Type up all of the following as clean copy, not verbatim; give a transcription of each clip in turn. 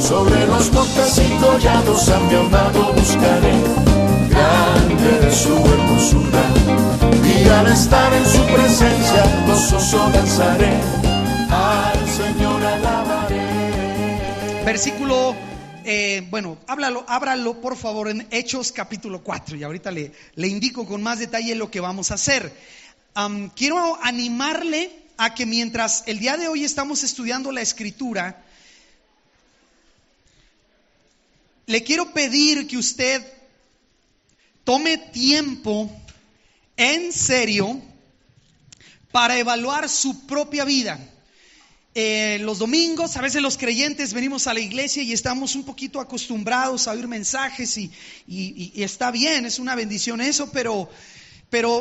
Sobre los montes y collados a mi amado buscaré. Grande es su hermosura, y al estar en su presencia gozoso danzaré. Al Señor alabaré. Versículo, ábralo por favor en Hechos capítulo 4, y ahorita le indico con más detalle lo que vamos a hacer. Quiero animarle a que mientras el día de hoy estamos estudiando la Escritura, le quiero pedir que usted tome tiempo en serio para evaluar su propia vida. Los domingos, a veces los creyentes venimos a la iglesia y estamos un poquito acostumbrados a oír mensajes y está bien, es una bendición eso, pero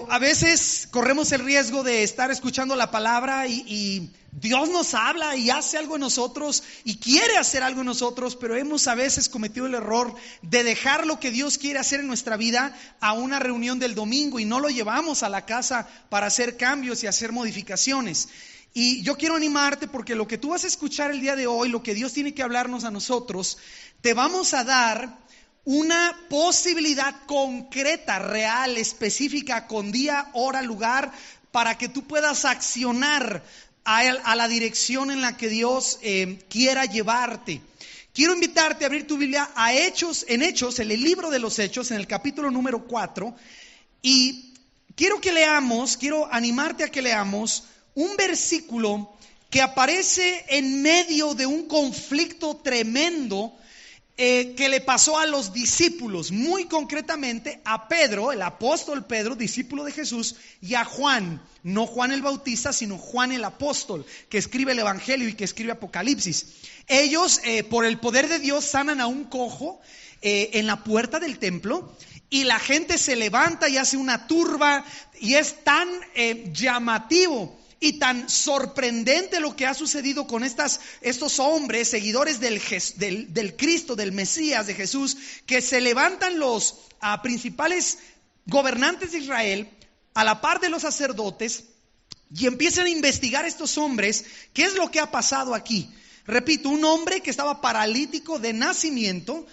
a veces corremos el riesgo de estar escuchando la palabra y Dios nos habla y hace algo en nosotros y quiere hacer algo en nosotros, pero hemos a veces cometido el error de dejar lo que Dios quiere hacer en nuestra vida a una reunión del domingo y no lo llevamos a la casa para hacer cambios y hacer modificaciones. Y yo quiero animarte porque lo que tú vas a escuchar el día de hoy, lo que Dios tiene que hablarnos a nosotros, te vamos a dar una posibilidad concreta, real, específica, con día, hora, lugar, para que tú puedas accionar a la dirección en la que Dios quiera llevarte. Quiero invitarte a abrir tu Biblia a Hechos, en el libro de los Hechos, en el capítulo número 4, y quiero animarte a que leamos un versículo que aparece en medio de un conflicto tremendo que le pasó a los discípulos, muy concretamente a Pedro, el apóstol Pedro, discípulo de Jesús, y a Juan, no Juan el Bautista, sino Juan el apóstol, que escribe el Evangelio y que escribe Apocalipsis. Ellos, por el poder de Dios, sanan a un cojo en la puerta del templo, y la gente se levanta y hace una turba, y es tan llamativo y tan sorprendente lo que ha sucedido con estos hombres, seguidores del Cristo, del Mesías, de Jesús, que se levantan los principales gobernantes de Israel a la par de los sacerdotes y empiezan a investigar a estos hombres. ¿Qué es lo que ha pasado aquí? Repito, un hombre que estaba paralítico de nacimiento.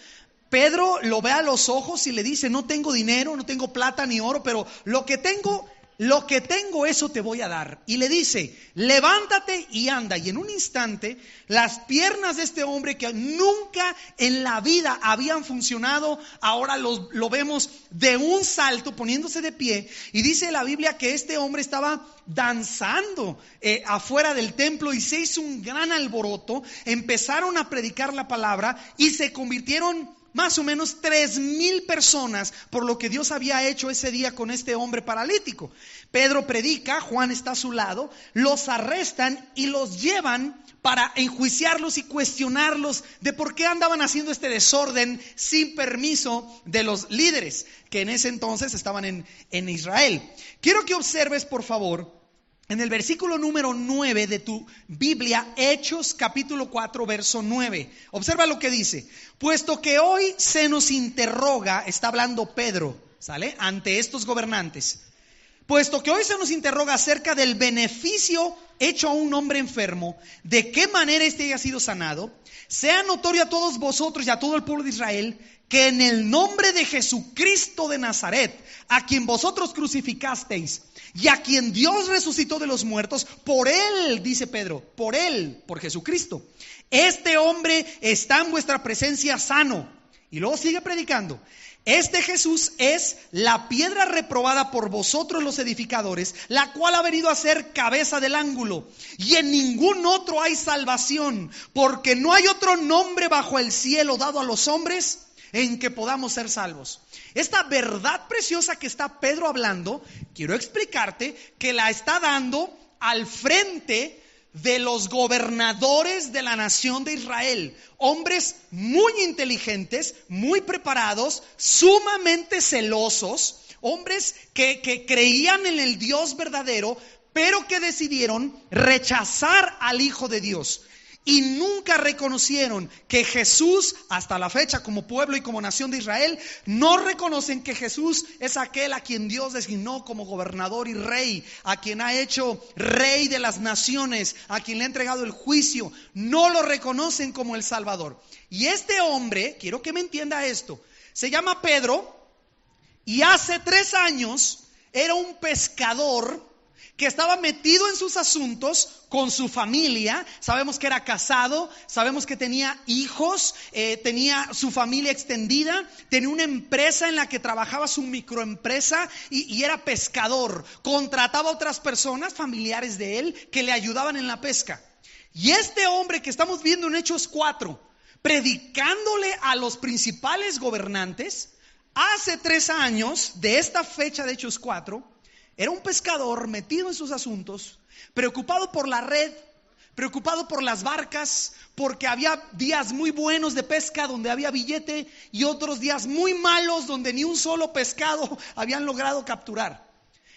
Pedro lo ve a los ojos y le dice: no tengo dinero, no tengo plata ni oro, pero lo que tengo, eso te voy a dar. Y le dice: levántate y anda. Y en un instante, las piernas de este hombre, que nunca en la vida habían funcionado, ahora lo vemos de un salto, poniéndose de pie. Y dice la Biblia que este hombre estaba danzando afuera del templo, y se hizo un gran alboroto. Empezaron a predicar la palabra y se convirtieron más o menos 3,000 personas por lo que Dios había hecho ese día con este hombre paralítico. Pedro predica, Juan está a su lado, los arrestan y los llevan para enjuiciarlos y cuestionarlos de por qué andaban haciendo este desorden sin permiso de los líderes que en ese entonces estaban en Israel. Quiero que observes, por favor, en el versículo número 9 de tu Biblia, Hechos capítulo 4, verso 9. Observa lo que dice: puesto que hoy se nos interroga, está hablando Pedro, ¿sale? Ante estos gobernantes. Puesto que hoy se nos interroga acerca del beneficio hecho a un hombre enfermo, de qué manera éste haya sido sanado, sea notorio a todos vosotros y a todo el pueblo de Israel que en el nombre de Jesucristo de Nazaret, a quien vosotros crucificasteis y a quien Dios resucitó de los muertos, por él, dice Pedro, por Jesucristo, este hombre está en vuestra presencia sano. Y luego sigue predicando: este Jesús es la piedra reprobada por vosotros los edificadores, la cual ha venido a ser cabeza del ángulo. Y en ningún otro hay salvación, porque no hay otro nombre bajo el cielo dado a los hombres en que podamos ser salvos. Esta verdad preciosa que está Pedro hablando, quiero explicarte que la está dando al frente de los gobernadores de la nación de Israel, hombres muy inteligentes, muy preparados, sumamente celosos, hombres que creían en el Dios verdadero, pero que decidieron rechazar al Hijo de Dios. y nunca reconocieron que Jesús, hasta la fecha como pueblo y como nación de Israel, no reconocen que Jesús es aquel a quien Dios designó como gobernador y rey, a quien ha hecho rey de las naciones, a quien le ha entregado el juicio. No lo reconocen como el Salvador. Y este hombre, quiero que me entienda esto, se llama Pedro, y hace 3 años era un pescador que estaba metido en sus asuntos con su familia. Sabemos que era casado, sabemos que tenía hijos, tenía su familia extendida, tenía una empresa en la que trabajaba, su microempresa, y era pescador. Contrataba a otras personas, familiares de él, que le ayudaban en la pesca. Y este hombre que estamos viendo en Hechos 4, predicándole a los principales gobernantes, hace 3 años de esta fecha de Hechos 4, era un pescador metido en sus asuntos, preocupado por la red, preocupado por las barcas, porque había días muy buenos de pesca donde había billete y otros días muy malos donde ni un solo pescado habían logrado capturar.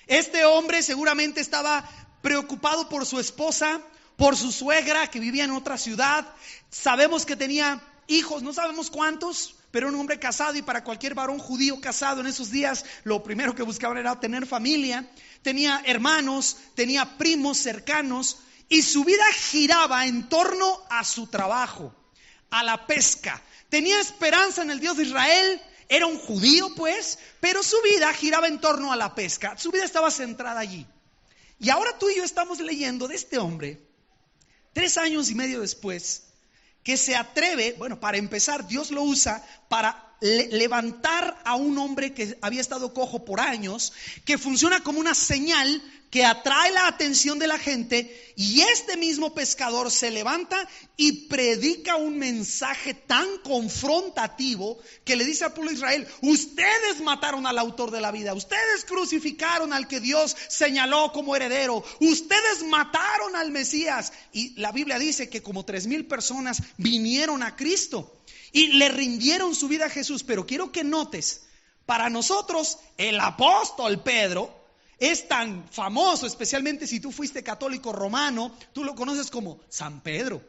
Este hombre seguramente estaba preocupado por su esposa, por su suegra que vivía en otra ciudad. Sabemos que tenía hijos, no sabemos cuántos, pero un hombre casado, y para cualquier varón judío casado en esos días, lo primero que buscaban era tener familia. Tenía hermanos, tenía primos cercanos, y su vida giraba en torno a su trabajo, a la pesca. Tenía esperanza en el Dios de Israel, era un judío pues, pero su vida giraba en torno a la pesca. Su vida estaba centrada allí. Y ahora tú y yo estamos leyendo de este hombre, 3 años y medio después, que se atreve, bueno, para empezar, Dios lo usa para levantar a un hombre que había estado cojo por años, que funciona como una señal que atrae la atención de la gente, y este mismo pescador se levanta y predica un mensaje tan confrontativo que le dice al pueblo de Israel: ustedes mataron al autor de la vida, ustedes crucificaron al que Dios señaló como heredero, ustedes mataron al Mesías. Y la Biblia dice que como 3,000 personas vinieron a Cristo y le rindieron su vida a Jesús. Pero quiero que notes, para nosotros el apóstol Pedro es tan famoso, especialmente si tú fuiste católico romano, tú lo conoces como San Pedro.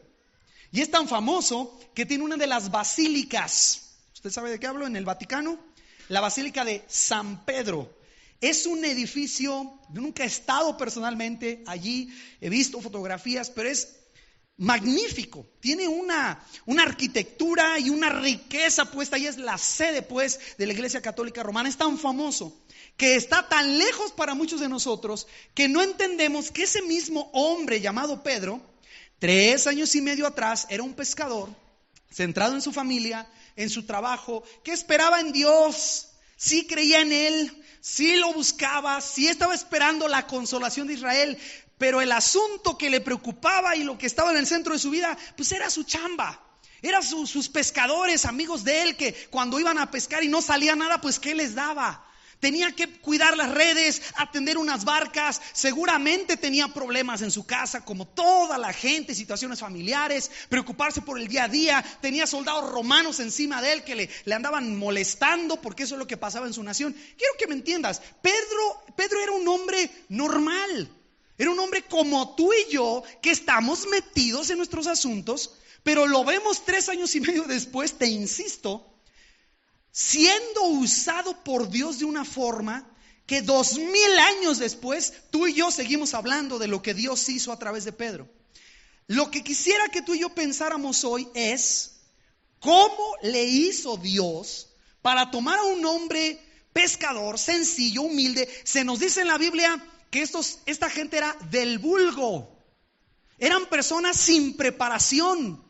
Y es tan famoso que tiene una de las basílicas. ¿Usted sabe de qué hablo? En el Vaticano, la Basílica de San Pedro. Es un edificio, yo nunca he estado personalmente allí, he visto fotografías, pero es magnífico. Tiene una arquitectura y una riqueza puesta, y es la sede pues de la Iglesia Católica Romana. Es tan famoso que está tan lejos para muchos de nosotros que no entendemos que ese mismo hombre llamado Pedro, 3 años y medio atrás, era un pescador centrado en su familia, en su trabajo, que esperaba en Dios, sí creía en Él, sí lo buscaba, sí estaba esperando la consolación de Israel. Pero el asunto que le preocupaba y lo que estaba en el centro de su vida, pues era su chamba. Eran sus pescadores, amigos de él, que cuando iban a pescar y no salía nada, pues ¿qué les daba? Tenía que cuidar las redes, atender unas barcas. Seguramente tenía problemas en su casa, como toda la gente, situaciones familiares, preocuparse por el día a día. Tenía soldados romanos encima de él que le andaban molestando, porque eso es lo que pasaba en su nación. Quiero que me entiendas, Pedro era un hombre normal. Era un hombre como tú y yo, que estamos metidos en nuestros asuntos, pero lo vemos 3 años y medio después, te insisto, siendo usado por Dios de una forma que 2,000 años después, tú y yo seguimos hablando de lo que Dios hizo a través de Pedro. Lo que quisiera que tú y yo pensáramos hoy es cómo le hizo Dios para tomar a un hombre pescador, sencillo, humilde. Se nos dice en la Biblia que esta gente era del vulgo, eran personas sin preparación.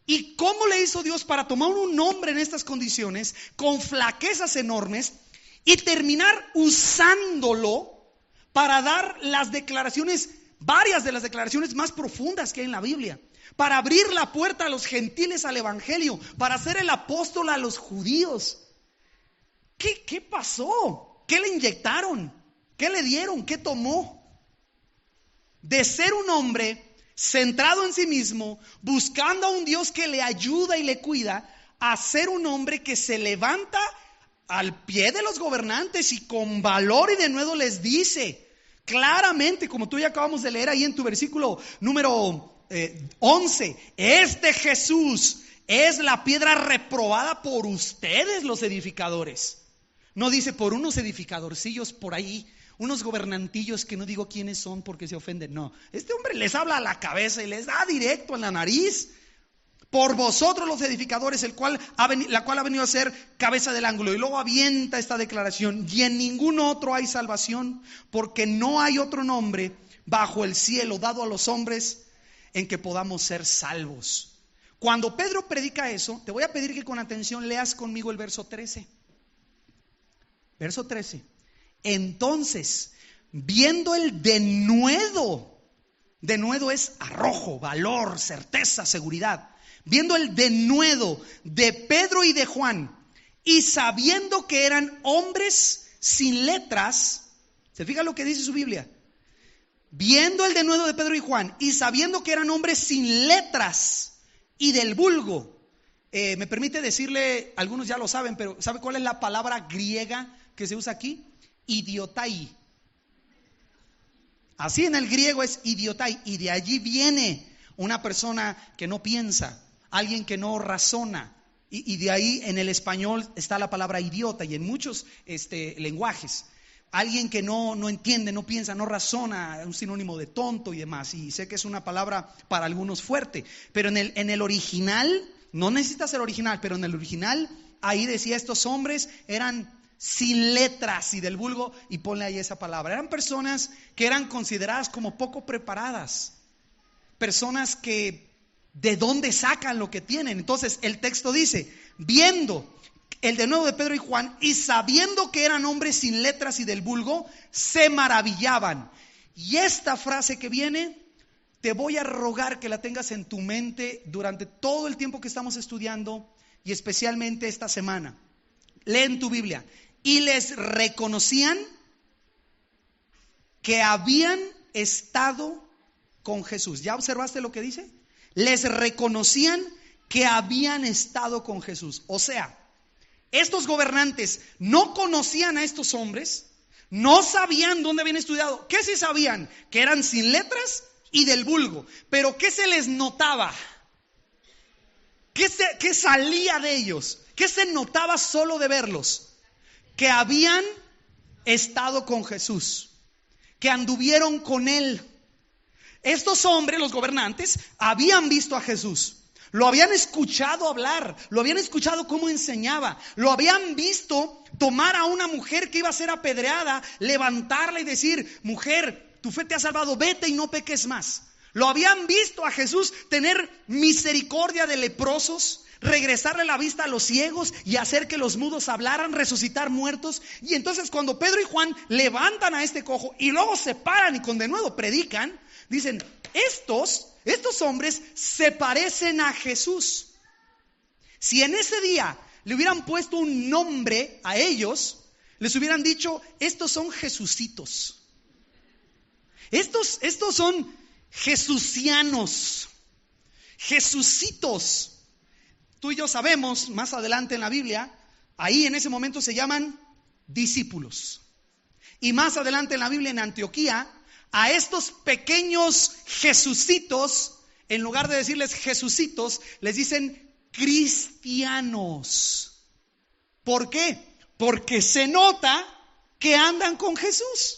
¿Y cómo le hizo Dios para tomar un hombre en estas condiciones, con flaquezas enormes, y terminar usándolo para dar las declaraciones, varias de las declaraciones más profundas que hay en la Biblia, para abrir la puerta a los gentiles al evangelio, para ser el apóstol a los judíos? ¿Qué pasó? ¿Qué le inyectaron? ¿Qué le dieron? ¿Qué tomó? De ser un hombre centrado en sí mismo, buscando a un Dios que le ayuda y le cuida, a ser un hombre que se levanta al pie de los gobernantes y con valor y de nuevo les dice claramente, como tú ya acabamos de leer ahí en tu versículo número 11. Este Jesús es la piedra reprobada por ustedes, los edificadores. No dice por unos edificadorcillos por ahí, unos gobernantillos que no digo quiénes son porque se ofenden. No, este hombre les habla a la cabeza y les da directo en la nariz. Por vosotros los edificadores, la cual ha venido a ser cabeza del ángulo. Y luego avienta esta declaración: y en ningún otro hay salvación, porque no hay otro nombre bajo el cielo dado a los hombres en que podamos ser salvos. Cuando Pedro predica eso, te voy a pedir que con atención leas conmigo el verso 13. Verso 13. Entonces, viendo el denuedo es arrojo, valor, certeza, seguridad. Viendo el denuedo de Pedro y de Juan, y sabiendo que eran hombres sin letras, ¿se fija lo que dice su Biblia? Viendo el denuedo de Pedro y Juan, y sabiendo que eran hombres sin letras y del vulgo. Me permite decirle, algunos ya lo saben, pero ¿sabe cuál es la palabra griega que se usa aquí? Idiotai. Así en el griego es idiotai, y de allí viene una persona que no piensa, alguien que no razona, y de ahí en el español está la palabra idiota, y en muchos lenguajes, alguien que no entiende, no piensa, no razona, un sinónimo de tonto y demás. Y sé que es una palabra para algunos fuerte, pero en el original, no necesita ser original, pero en el original ahí decía: estos hombres eran sin letras y del vulgo, y ponle ahí esa palabra. Eran personas que eran consideradas como poco preparadas, personas que ¿de dónde sacan lo que tienen? Entonces el texto dice: viendo el denuedo de Pedro y Juan, y sabiendo que eran hombres sin letras y del vulgo, se maravillaban. Y esta frase que viene, te voy a rogar que la tengas en tu mente durante todo el tiempo que estamos estudiando, y especialmente esta semana. Lee en tu Biblia: y les reconocían que habían estado con Jesús. ¿Ya observaste lo que dice? Les reconocían que habían estado con Jesús. O sea, estos gobernantes no conocían a estos hombres, no sabían dónde habían estudiado. ¿Qué sí sabían? Que eran sin letras y del vulgo. Pero ¿qué se les notaba? ¿Qué salía de ellos? ¿Qué se notaba solo de verlos? Que habían estado con Jesús, que anduvieron con Él. Estos hombres, los gobernantes, habían visto a Jesús, lo habían escuchado hablar, lo habían escuchado cómo enseñaba, lo habían visto tomar a una mujer que iba a ser apedreada, levantarla y decir: mujer, tu fe te ha salvado, vete y no peques más. Lo habían visto a Jesús tener misericordia de leprosos, regresarle la vista a los ciegos y hacer que los mudos hablaran, resucitar muertos. Y entonces cuando Pedro y Juan levantan a este cojo y luego se paran y con denuedo predican, dicen: estos hombres se parecen a Jesús. Si en ese día le hubieran puesto un nombre a ellos, les hubieran dicho: estos son Jesucitos. Estos son jesucianos, Jesucitos. Tú y yo sabemos, más adelante en la Biblia, ahí en ese momento se llaman discípulos. Y más adelante en la Biblia, en Antioquía, a estos pequeños Jesucitos, en lugar de decirles Jesucitos, les dicen cristianos. ¿Por qué? Porque se nota que andan con Jesús.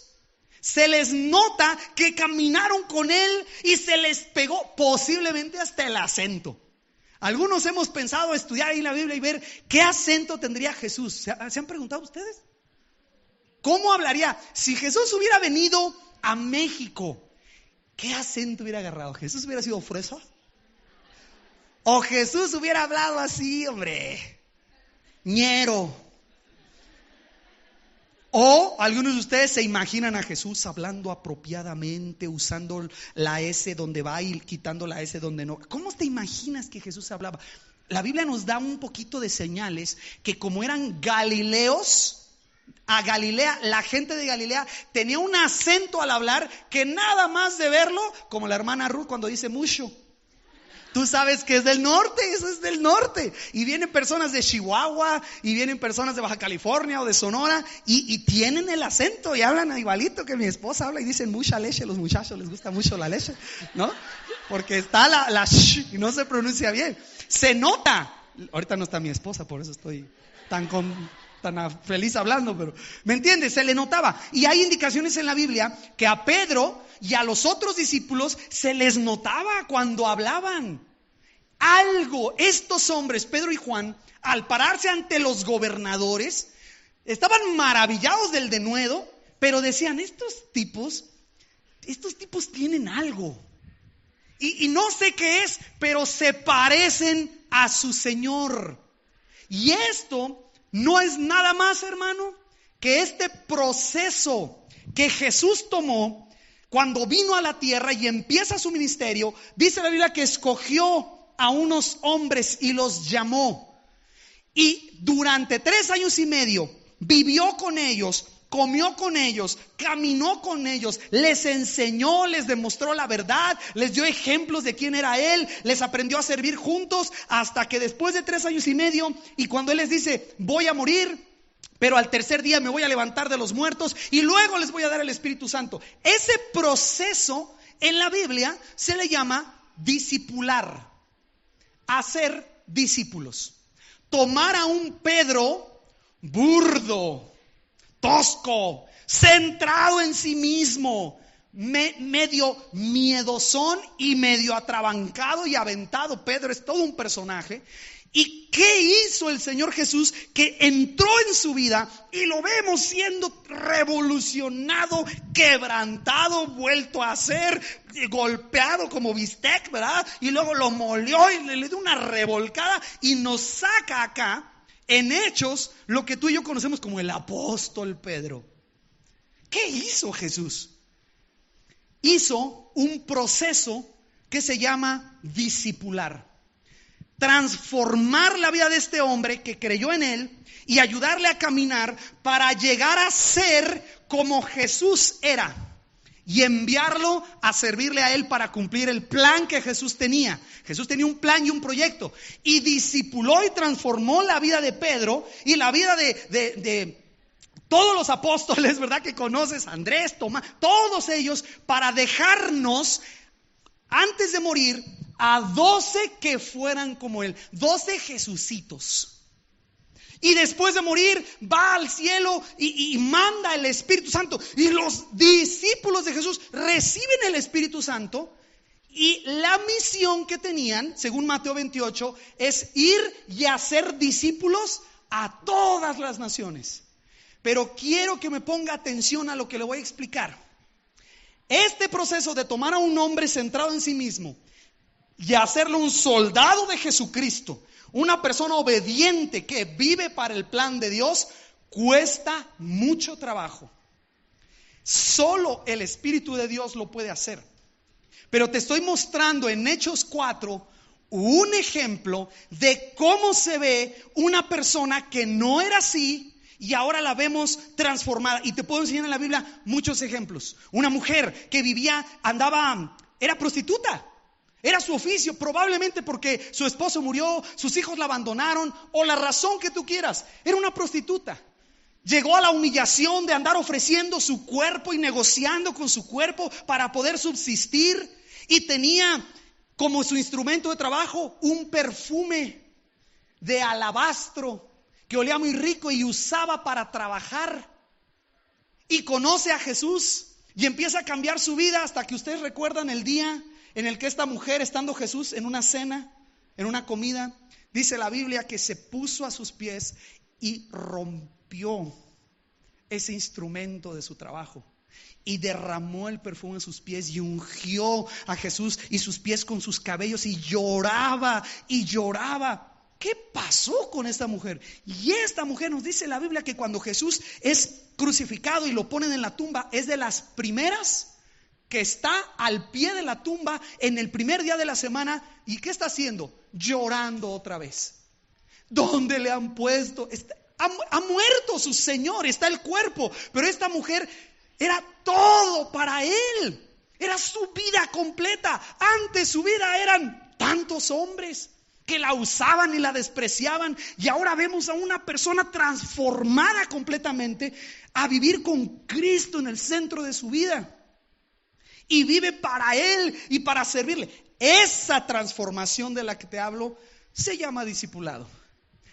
Se les nota que caminaron con Él y se les pegó posiblemente hasta el acento. Algunos hemos pensado estudiar ahí la Biblia y ver qué acento tendría Jesús. ¿Se han preguntado ustedes? ¿Cómo hablaría? Si Jesús hubiera venido a México, ¿qué acento hubiera agarrado? ¿Jesús hubiera sido fresa? ¿O Jesús hubiera hablado así, hombre, ñero? O algunos de ustedes se imaginan a Jesús hablando apropiadamente, usando la S donde va y quitando la S donde no. ¿Cómo te imaginas que Jesús hablaba? La Biblia nos da un poquito de señales que como eran galileos, a Galilea, la gente de Galilea tenía un acento al hablar que nada más de verlo, como la hermana Ruth cuando dice mucho. Tú sabes que es del norte, eso es del norte. Y vienen personas de Chihuahua, y vienen personas de Baja California o de Sonora, y tienen el acento y hablan igualito que mi esposa habla y dicen mucha leche. Los muchachos les gusta mucho la leche, ¿no? porque está la sh y no se pronuncia bien. Se nota. Ahorita no está mi esposa, por eso estoy tan feliz hablando, pero ¿me entiendes? Se le notaba. Y hay indicaciones en la Biblia que a Pedro y a los otros discípulos se les notaba cuando hablaban. Algo, estos hombres, Pedro y Juan, al pararse ante los gobernadores, estaban maravillados del denuedo, pero decían, estos tipos tienen algo. Y no sé qué es, pero se parecen a su Señor. Y esto no es nada más, hermano, que este proceso que Jesús tomó cuando vino a la tierra y empieza su ministerio. Dice la Biblia que escogió a unos hombres y los llamó. Y durante 3 años y medio vivió con ellos, comió con ellos, caminó con ellos, les enseñó, les demostró la verdad, les dio ejemplos de quién era Él, les aprendió a servir juntos hasta que después de 3 años y medio, y cuando Él les dice, voy a morir, pero al tercer día me voy a levantar de los muertos y luego les voy a dar el Espíritu Santo. Ese proceso en la Biblia se le llama discipular, hacer discípulos. Tomar a un Pedro burdo, tosco, centrado en sí mismo, medio miedosón y medio atrabancado y aventado. Pedro es todo un personaje. ¿Y qué hizo el Señor Jesús? Que entró en su vida y lo vemos siendo revolucionado, quebrantado, vuelto a ser, golpeado como bistec, ¿verdad? Y luego lo molió y le dio una revolcada y nos saca acá en Hechos lo que tú y yo conocemos como el apóstol Pedro. ¿Qué hizo Jesús? Hizo un proceso que se llama discipular. Transformar la vida de este hombre que creyó en Él y ayudarle a caminar para llegar a ser como Jesús era y enviarlo a servirle a Él para cumplir el plan que Jesús tenía. Jesús tenía un plan y un proyecto y discipuló y transformó la vida de Pedro y la vida de todos los apóstoles, ¿verdad? Que conoces, Andrés, Tomás, todos ellos, para dejarnos antes de morir a 12 que fueran como Él, 12 Jesucitos. Y después de morir va al cielo y manda el Espíritu Santo. Y los discípulos de Jesús reciben el Espíritu Santo. Y la misión que tenían, según Mateo 28, es ir y hacer discípulos a todas las naciones. Pero quiero que me ponga atención a lo que le voy a explicar. Este proceso de tomar a un hombre centrado en sí mismo y hacerlo un soldado de Jesucristo, una persona obediente que vive para el plan de Dios, cuesta mucho trabajo. Solo el Espíritu de Dios lo puede hacer. Pero te estoy mostrando en Hechos 4 un ejemplo de cómo se ve una persona que no era así y ahora la vemos transformada. Y te puedo enseñar en la Biblia muchos ejemplos. Una mujer que vivía, era prostituta. Era su oficio, probablemente porque su esposo murió, sus hijos la abandonaron o la razón que tú quieras. Era una prostituta. Llegó a la humillación de andar ofreciendo su cuerpo y negociando con su cuerpo para poder subsistir. Y tenía como su instrumento de trabajo un perfume de alabastro que olía muy rico y usaba para trabajar. Y conoce a Jesús y empieza a cambiar su vida hasta que ustedes recuerdan el día en el que esta mujer, estando Jesús en una cena, en una comida, dice la Biblia que se puso a sus pies y rompió ese instrumento de su trabajo y derramó el perfume en sus pies y ungió a Jesús y sus pies con sus cabellos y lloraba y lloraba. ¿Qué pasó con esta mujer? Y esta mujer nos dice la Biblia que cuando Jesús es crucificado y lo ponen en la tumba, es de las primeras que está al pie de la tumba en el primer día de la semana. ¿Y qué está haciendo? Llorando otra vez. ¿Dónde le han puesto? Ha muerto su Señor, está el cuerpo. Pero esta mujer era todo para Él. Era su vida completa. Antes su vida eran tantos hombres que la usaban y la despreciaban. Y ahora vemos a una persona transformada completamente a vivir con Cristo en el centro de su vida. y vive para Él y para servirle. Esa transformación de la que te hablo se llama discipulado.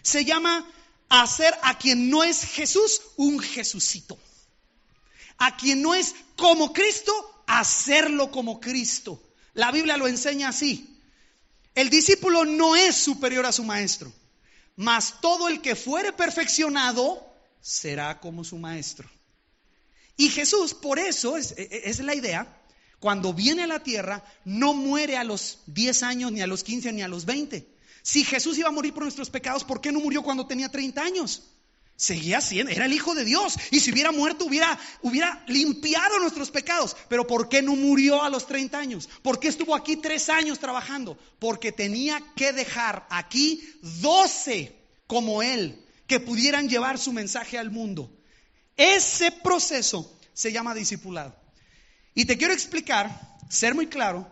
Se llama hacer a quien no es Jesús un Jesucito. A quien no es como Cristo, hacerlo como Cristo. La Biblia lo enseña así. El discípulo no es superior a su maestro, mas todo el que fuere perfeccionado será como su maestro. Y Jesús, por eso es la idea, cuando viene a la tierra, no muere a los 10 años, ni a los 15, ni a los 20. Si Jesús iba a morir por nuestros pecados, ¿por qué no murió cuando tenía 30 años? Seguía siendo, era el Hijo de Dios. Y si hubiera muerto, hubiera limpiado nuestros pecados. Pero ¿por qué no murió a los 30 años? ¿Por qué estuvo aquí 3 años trabajando? Porque tenía que dejar aquí 12 como Él, que pudieran llevar su mensaje al mundo. Ese proceso se llama discipulado. Y te quiero explicar, ser muy claro,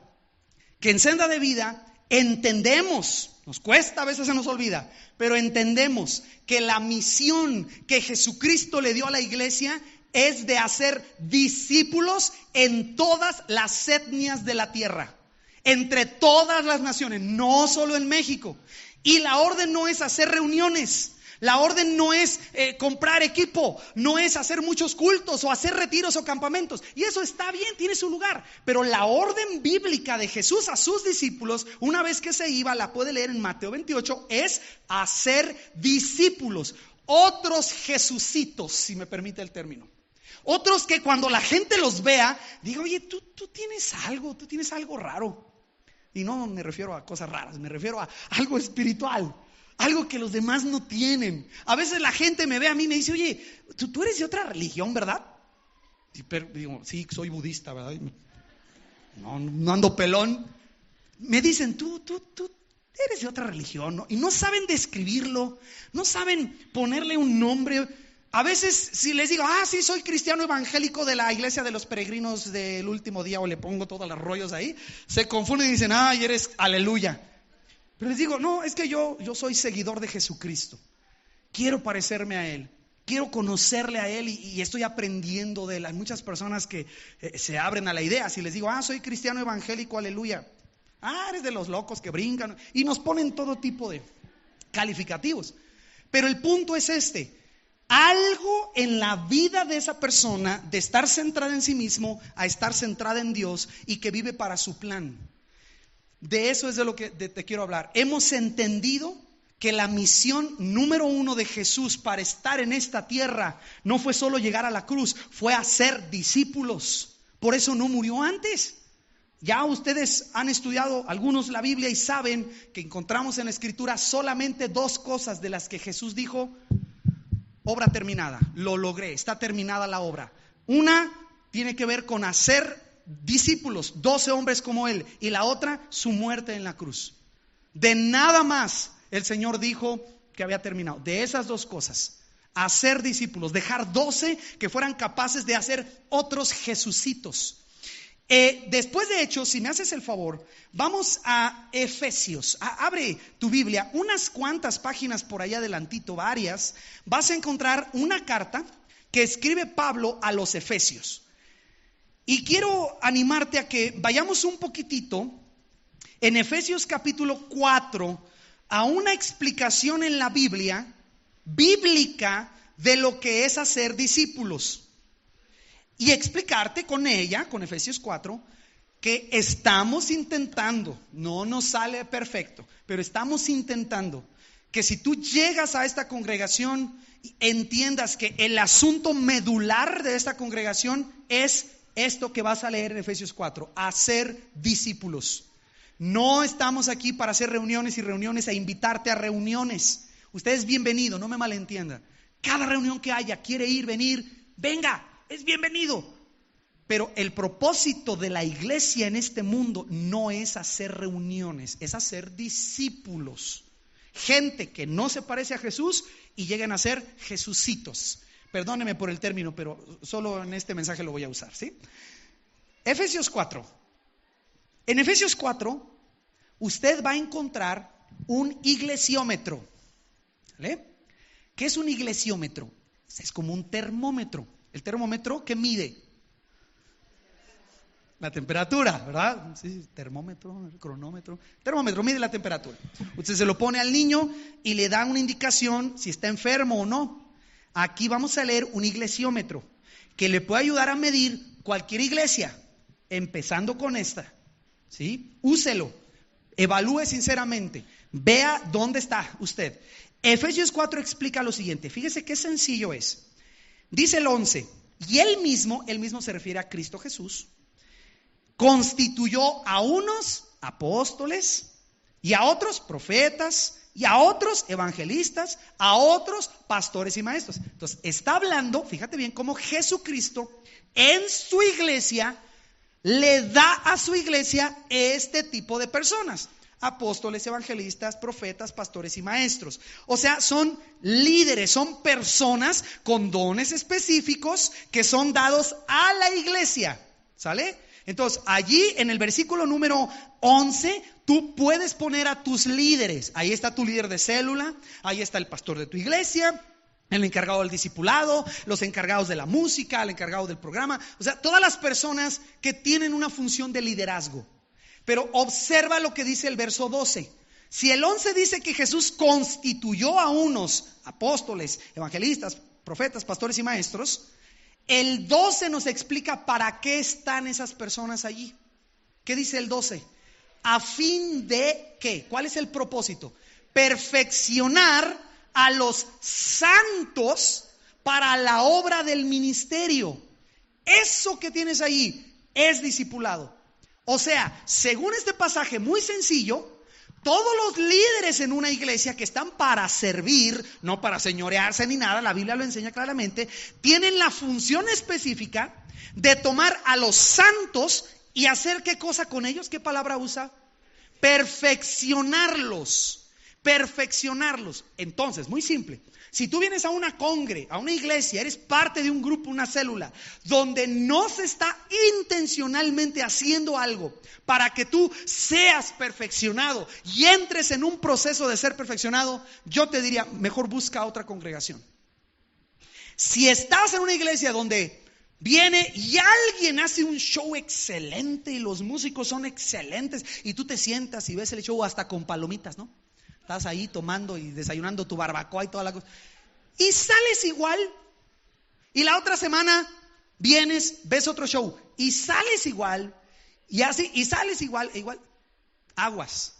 que en Senda de Vida entendemos, nos cuesta, a veces se nos olvida, pero entendemos que la misión que Jesucristo le dio a la iglesia es de hacer discípulos en todas las etnias de la tierra, entre todas las naciones, no solo en México. Y la orden no es hacer reuniones. La orden no es comprar equipo, no es hacer muchos cultos o hacer retiros o campamentos. Y eso está bien, tiene su lugar. Pero la orden bíblica de Jesús a sus discípulos, una vez que se iba, la puede leer en Mateo 28, es hacer discípulos. Otros Jesucitos, si me permite el término. Otros que cuando la gente los vea, diga, oye, tú tienes algo raro. Y no me refiero a cosas raras, me refiero a algo espiritual. Algo que los demás no tienen. A veces la gente me ve a mí y me dice, oye, tú eres de otra religión, ¿verdad? Y digo, sí, soy budista, ¿verdad? No ando pelón. Me dicen, tú eres de otra religión, ¿no? Y no saben describirlo, no saben ponerle un nombre. A veces si les digo, sí, soy cristiano evangélico de la iglesia de los peregrinos del último día, o le pongo todos los rollos ahí, se confunden y dicen, eres aleluya. Pero les digo, no, es que yo soy seguidor de Jesucristo. Quiero parecerme a Él. Quiero conocerle a Él y estoy aprendiendo de Él. Hay muchas personas que se abren a la idea. Si les digo, soy cristiano evangélico, aleluya. Eres de los locos que brincan. Y nos ponen todo tipo de calificativos. Pero el punto es este. Algo en la vida de esa persona, de estar centrada en sí mismo, a estar centrada en Dios y que vive para su plan. De eso es de lo que te quiero hablar. Hemos entendido que la misión número 1 de Jesús para estar en esta tierra no fue solo llegar a la cruz, fue hacer discípulos. Por eso no murió antes. Ya ustedes han estudiado algunos la Biblia y saben que encontramos en la Escritura solamente 2 cosas de las que Jesús dijo, obra terminada, lo logré, está terminada la obra. Una tiene que ver con hacer discípulos, 12 hombres como Él, y la otra, su muerte en la cruz. De nada más el Señor dijo que había terminado. De esas 2 cosas, hacer discípulos, dejar 12 que fueran capaces de hacer otros Jesucitos. Después de Hechos, si me haces el favor, vamos a Efesios. Abre tu Biblia, unas cuantas páginas por allá adelantito, varias. Vas a encontrar una carta que escribe Pablo a los Efesios. Y quiero animarte a que vayamos un poquitito en Efesios capítulo 4 a una explicación en la Biblia, bíblica, de lo que es hacer discípulos. Y explicarte con ella, con Efesios 4, que estamos intentando, no nos sale perfecto, pero estamos intentando que si tú llegas a esta congregación, entiendas que el asunto medular de esta congregación es esto que vas a leer en Efesios 4, hacer discípulos. No estamos aquí para hacer reuniones y reuniones e invitarte a reuniones. Usted es bienvenido, no me malentienda. Cada reunión que haya, quiere ir, venir, venga, es bienvenido. Pero el propósito de la iglesia en este mundo no es hacer reuniones, es hacer discípulos. Gente que no se parece a Jesús y lleguen a ser Jesucitos. Perdóneme por el término, pero solo en este mensaje lo voy a usar, ¿sí? Efesios 4. En Efesios 4, usted va a encontrar un iglesiómetro. ¿Vale? ¿Qué es un iglesiómetro? Es como un termómetro. El termómetro, ¿qué mide? La temperatura, ¿verdad? Sí, termómetro, cronómetro. Termómetro mide la temperatura. Usted se lo pone al niño y le da una indicación si está enfermo o no. Aquí vamos a leer un iglesiómetro que le puede ayudar a medir cualquier iglesia, empezando con esta. ¿Sí? Úselo, evalúe sinceramente, vea dónde está usted. Efesios 4 explica lo siguiente, fíjese qué sencillo es. Dice el 11, y él mismo se refiere a Cristo Jesús, constituyó a unos apóstoles y a otros profetas y a otros evangelistas, a otros pastores y maestros. Entonces está hablando, fíjate bien, cómo Jesucristo en su iglesia le da a su iglesia este tipo de personas: apóstoles, evangelistas, profetas, pastores y maestros. O sea, son líderes, son personas con dones específicos que son dados a la iglesia. ¿Sale? Entonces, allí en el versículo número 11, tú puedes poner a tus líderes. Ahí está tu líder de célula, ahí está el pastor de tu iglesia, el encargado del discipulado, los encargados de la música, el encargado del programa. O sea, todas las personas que tienen una función de liderazgo. Pero observa lo que dice el verso 12. Si el 11 dice que Jesús constituyó a unos apóstoles, evangelistas, profetas, pastores y maestros, el 12 nos explica para qué están esas personas allí. ¿Qué dice el 12? A fin de ¿qué? ¿Cuál es el propósito? Perfeccionar a los santos para la obra del ministerio. Eso que tienes ahí es discipulado. O sea, según este pasaje muy sencillo, todos los líderes en una iglesia que están para servir, no para señorearse ni nada, la Biblia lo enseña claramente, tienen la función específica de tomar a los santos y hacer ¿qué cosa con ellos? ¿Qué palabra usa? Perfeccionarlos. Perfeccionarlos. Entonces, muy simple. Si tú vienes a una congre, a una iglesia, eres parte de un grupo, una célula, donde no se está intencionalmente haciendo algo para que tú seas perfeccionado y entres en un proceso de ser perfeccionado, yo te diría, mejor busca otra congregación. Si estás en una iglesia donde viene y alguien hace un show excelente y los músicos son excelentes y tú te sientas y ves el show hasta con palomitas, ¿no? Estás ahí tomando y desayunando tu barbacoa y toda la cosa. Y sales igual. Y la otra semana vienes, ves otro show y sales igual. Y así, y sales igual. Aguas.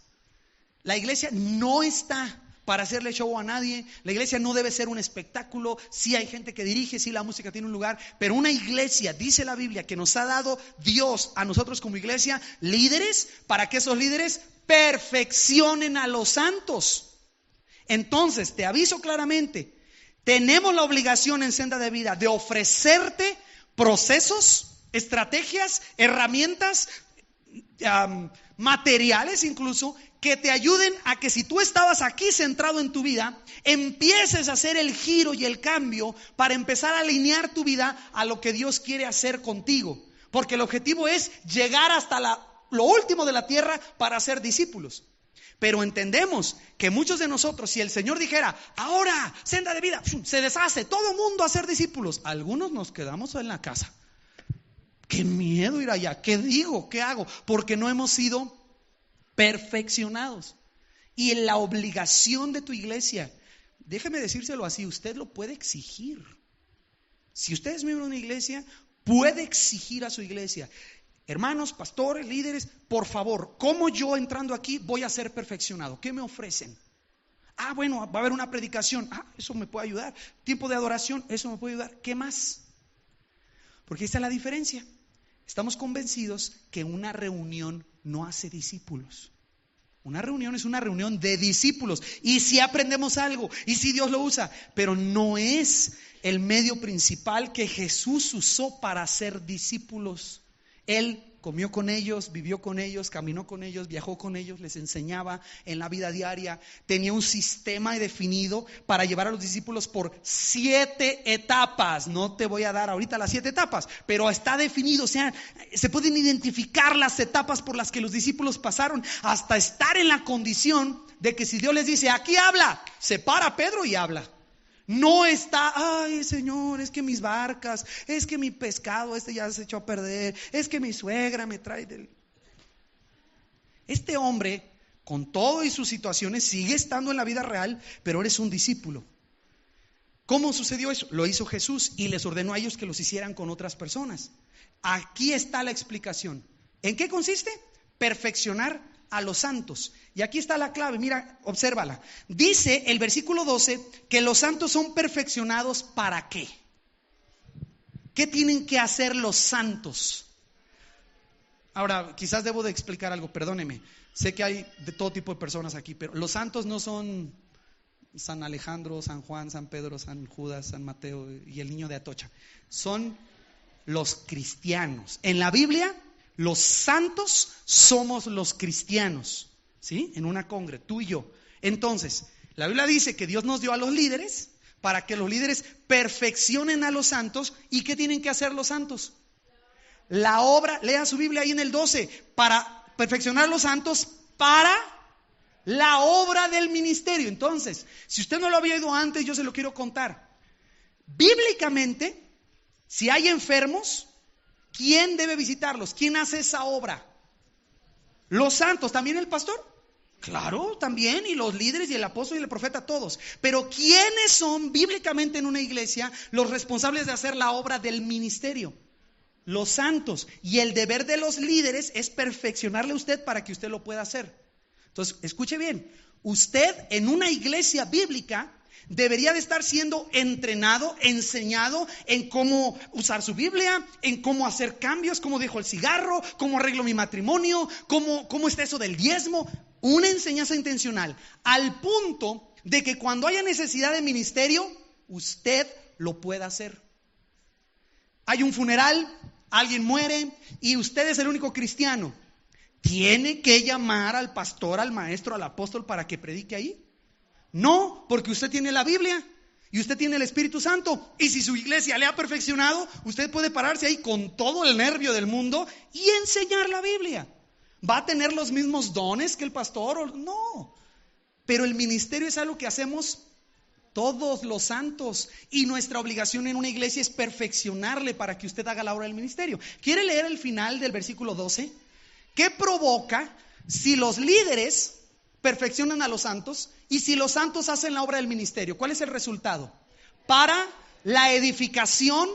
La iglesia no está para hacerle show a nadie. La iglesia no debe ser un espectáculo. Sí hay gente que dirige, sí la música tiene un lugar. Pero una iglesia, dice la Biblia, que nos ha dado Dios a nosotros como iglesia, líderes, para que esos líderes perfeccionen a los santos. Entonces, te aviso claramente, tenemos la obligación en Senda de Vida de ofrecerte procesos, estrategias, herramientas, materiales incluso, que te ayuden a que si tú estabas aquí centrado en tu vida, empieces a hacer el giro y el cambio para empezar a alinear tu vida a lo que Dios quiere hacer contigo. Porque el objetivo es llegar hasta lo último de la tierra para ser discípulos. Pero entendemos que muchos de nosotros, si el Señor dijera, ahora, Senda de Vida, se deshace, todo mundo a ser discípulos, algunos nos quedamos en la casa. Qué miedo ir allá, ¿qué digo? ¿Qué hago? Porque no hemos sido perfeccionados. Y en la obligación de tu iglesia, déjeme decírselo así, usted lo puede exigir. Si usted es miembro de una iglesia, puede exigir a su iglesia: hermanos, pastores, líderes, por favor, ¿cómo yo entrando aquí voy a ser perfeccionado? ¿Qué me ofrecen? Bueno, va a haber una predicación. Eso me puede ayudar. Tiempo de adoración, eso me puede ayudar. ¿Qué más? Porque esta es la diferencia. Estamos convencidos que una reunión no hace discípulos. Una reunión es una reunión de discípulos. Y si aprendemos algo, y si Dios lo usa, pero no es el medio principal que Jesús usó para hacer discípulos. Él comió con ellos, vivió con ellos, caminó con ellos, viajó con ellos, les enseñaba en la vida diaria. Tenía un sistema definido para llevar a los discípulos por 7 etapas. No te voy a dar ahorita las 7 etapas, pero está definido. O sea, se pueden identificar las etapas por las que los discípulos pasaron hasta estar en la condición de que si Dios les dice, aquí habla, se para Pedro y habla. No está, ay Señor, es que mis barcas, es que mi pescado ya se echó a perder, es que mi suegra me trae del... Este hombre, con todo y sus situaciones, sigue estando en la vida real, pero ahora es un discípulo. ¿Cómo sucedió eso? Lo hizo Jesús y les ordenó a ellos que los hicieran con otras personas. Aquí está la explicación. ¿En qué consiste? Perfeccionar a los santos. Y aquí está la clave, mira, obsérvala. Dice el versículo 12 que los santos son perfeccionados ¿para qué? ¿Qué tienen que hacer los santos? Ahora, quizás debo de explicar algo, perdóneme. Sé que hay de todo tipo de personas aquí, pero los santos no son San Alejandro, San Juan, San Pedro, San Judas, San Mateo y el niño de Atocha. Son los cristianos. En la Biblia, los santos somos los cristianos, ¿sí? En una congre, tú y yo. Entonces, la Biblia dice que Dios nos dio a los líderes para que los líderes perfeccionen a los santos. ¿Y qué tienen que hacer los santos? La obra, lea su Biblia ahí en el 12, para perfeccionar a los santos para la obra del ministerio. Entonces, si usted no lo había oído antes, yo se lo quiero contar. Bíblicamente, si hay enfermos, ¿quién debe visitarlos? ¿Quién hace esa obra? Los santos, ¿también el pastor? Claro, también, y los líderes y el apóstol y el profeta, todos. Pero ¿quiénes son bíblicamente en una iglesia los responsables de hacer la obra del ministerio? Los santos. Y el deber de los líderes es perfeccionarle a usted para que usted lo pueda hacer. Entonces, escuche bien, usted en una iglesia bíblica debería de estar siendo entrenado, enseñado en cómo usar su Biblia, en cómo hacer cambios, cómo dejo el cigarro, cómo arreglo mi matrimonio, cómo está eso del diezmo. Una enseñanza intencional, al punto de que cuando haya necesidad de ministerio, usted lo pueda hacer. Hay un funeral, alguien muere y usted es el único cristiano. ¿Tiene que llamar al pastor, al maestro, al apóstol para que predique ahí? No, porque usted tiene la Biblia y usted tiene el Espíritu Santo. Y si su iglesia le ha perfeccionado, usted puede pararse ahí con todo el nervio del mundo y enseñar la Biblia. ¿Va a tener los mismos dones que el pastor? No, pero el ministerio es algo que hacemos todos los santos, y nuestra obligación en una iglesia es perfeccionarle para que usted haga la obra del ministerio. ¿Quiere leer el final del versículo 12? ¿Qué provoca si los líderes perfeccionan a los santos y si los santos hacen la obra del ministerio? ¿Cuál es el resultado? Para la edificación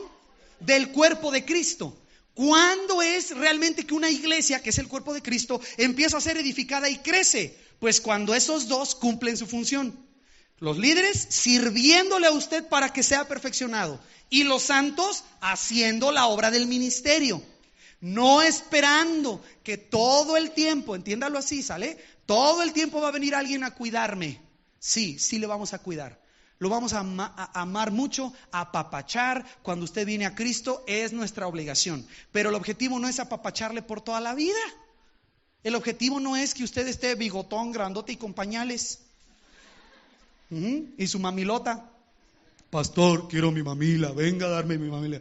del cuerpo de Cristo. ¿Cuándo es realmente que una iglesia, que es el cuerpo de Cristo, empieza a ser edificada y crece? Pues cuando esos dos cumplen su función. Los líderes sirviéndole a usted para que sea perfeccionado, y los santos haciendo la obra del ministerio. No esperando que todo el tiempo, entiéndalo así, ¿sale? Todo el tiempo va a venir alguien a cuidarme. Sí, sí le vamos a cuidar. Lo vamos a amar mucho, a apapachar. Cuando usted viene a Cristo es nuestra obligación. Pero el objetivo no es apapacharle por toda la vida. El objetivo no es que usted esté bigotón, grandote y con pañales. Y su mamilota. Pastor, quiero mi mamila, venga a darme mi mamila.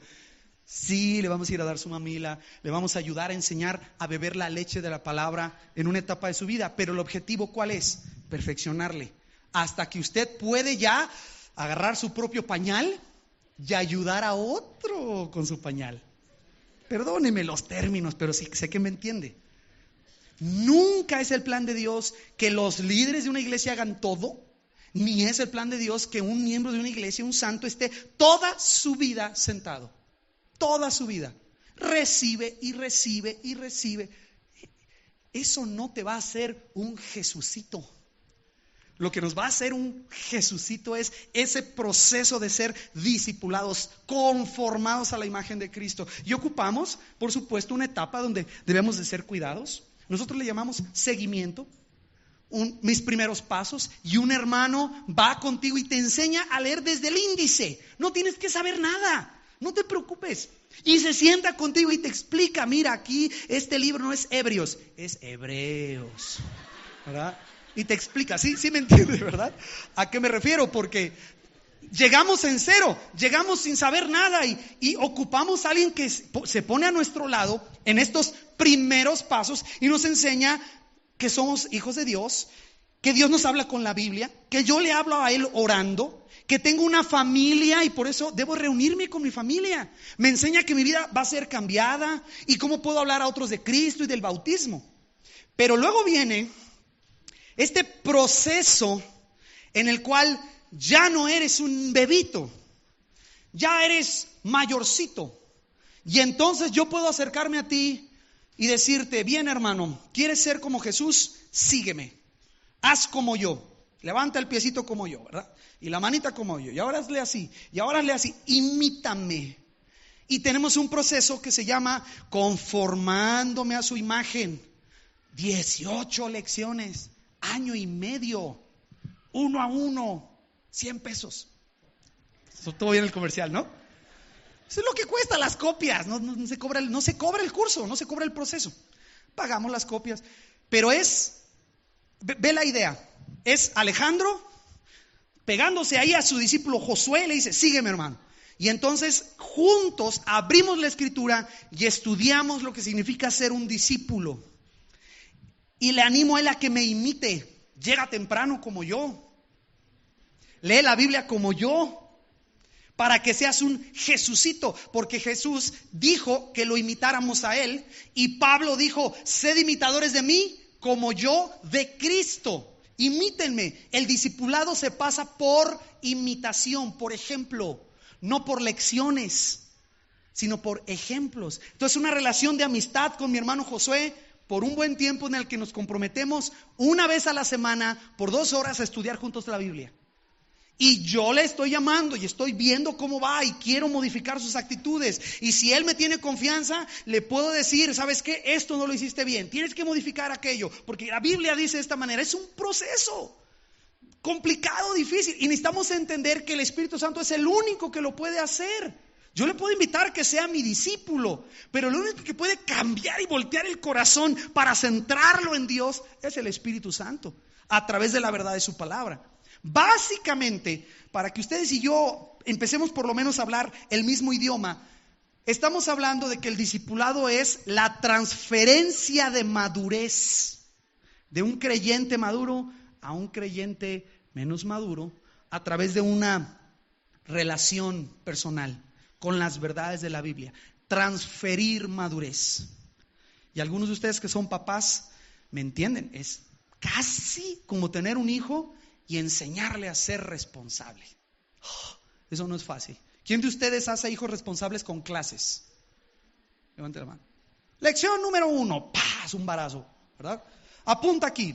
Sí, le vamos a ir a dar su mamila, le vamos a ayudar a enseñar a beber la leche de la palabra en una etapa de su vida. Pero el objetivo, ¿cuál es? Perfeccionarle hasta que usted puede ya agarrar su propio pañal y ayudar a otro con su pañal. Perdóneme los términos, pero sí sé que me entiende. Nunca es el plan de Dios que los líderes de una iglesia hagan todo, ni es el plan de Dios que un miembro de una iglesia, un santo, esté toda su vida sentado. Toda su vida. Recibe y recibe y recibe. Eso no te va a hacer un Jesucito. Lo que nos va a hacer un Jesucito es ese proceso de ser discipulados, conformados a la imagen de Cristo. Y ocupamos, por supuesto, una etapa donde debemos de ser cuidados. Nosotros le llamamos seguimiento. Mis primeros pasos, y un hermano va contigo y te enseña a leer desde el índice. No tienes que saber nada, no te preocupes. Y se sienta contigo y te explica, mira, aquí este libro no es Hebreos, es Hebreos, ¿verdad? Y te explica, sí me entiende, ¿verdad? ¿A qué me refiero? Porque llegamos en cero, llegamos sin saber nada y ocupamos a alguien que se pone a nuestro lado en estos primeros pasos y nos enseña que somos hijos de Dios que Dios nos habla con la Biblia, que yo le hablo a Él orando, que tengo una familia y por eso debo reunirme con mi familia. Me enseña que mi vida va a ser cambiada y cómo puedo hablar a otros de Cristo y del bautismo. Pero luego viene este proceso en el cual ya no eres un bebito, ya eres mayorcito. Y entonces yo puedo acercarme a ti y decirte, bien hermano, ¿quieres ser como Jesús? Sígueme. Haz como yo, levanta el piecito como yo, ¿verdad? Y la manita como yo, y ahora hazle así, y ahora hazle así, imítame. Y tenemos un proceso que se llama conformándome a su imagen. 18 lecciones, año y medio, 1 a 1, 100 pesos. Eso todo bien el comercial, ¿no? Eso es lo que cuesta las copias, no se cobra el curso, no se cobra el proceso. Pagamos las copias, pero ve la idea, es Alejandro pegándose ahí a su discípulo Josué, le dice, sígueme hermano. Y entonces juntos abrimos la escritura y estudiamos lo que significa ser un discípulo. Y le animo a él a que me imite, llega temprano como yo, lee la Biblia como yo, para que seas un Jesucito, porque Jesús dijo que lo imitáramos a él, y Pablo dijo, sed imitadores de mí, como yo de Cristo. Imítenme. El discipulado se pasa por imitación, por ejemplo, no por lecciones, sino por ejemplos. Entonces, una relación de amistad con mi hermano Josué por un buen tiempo en el que nos comprometemos una vez a la semana por 2 horas a estudiar juntos la Biblia. Y yo le estoy llamando y estoy viendo cómo va y quiero modificar sus actitudes. Y si él me tiene confianza, le puedo decir, ¿sabes qué? Esto no lo hiciste bien, tienes que modificar aquello, porque la Biblia dice de esta manera. Es un proceso complicado, difícil, y necesitamos entender que el Espíritu Santo es el único que lo puede hacer. Yo le puedo invitar que sea mi discípulo, pero el único que puede cambiar y voltear el corazón para centrarlo en Dios es el Espíritu Santo, a través de la verdad de su palabra. Básicamente, para que ustedes y yo empecemos por lo menos a hablar el mismo idioma, estamos hablando de que el discipulado es la transferencia de madurez de un creyente maduro a un creyente menos maduro a través de una relación personal con las verdades de la Biblia. Transferir madurez. Y algunos de ustedes que son papás me entienden, es casi como tener un hijo y enseñarle a ser responsable. Eso no es fácil. ¿Quién de ustedes hace hijos responsables con clases? Levante la mano. Lección número 1, ¡paz! Un barazo, ¿verdad? Apunta aquí.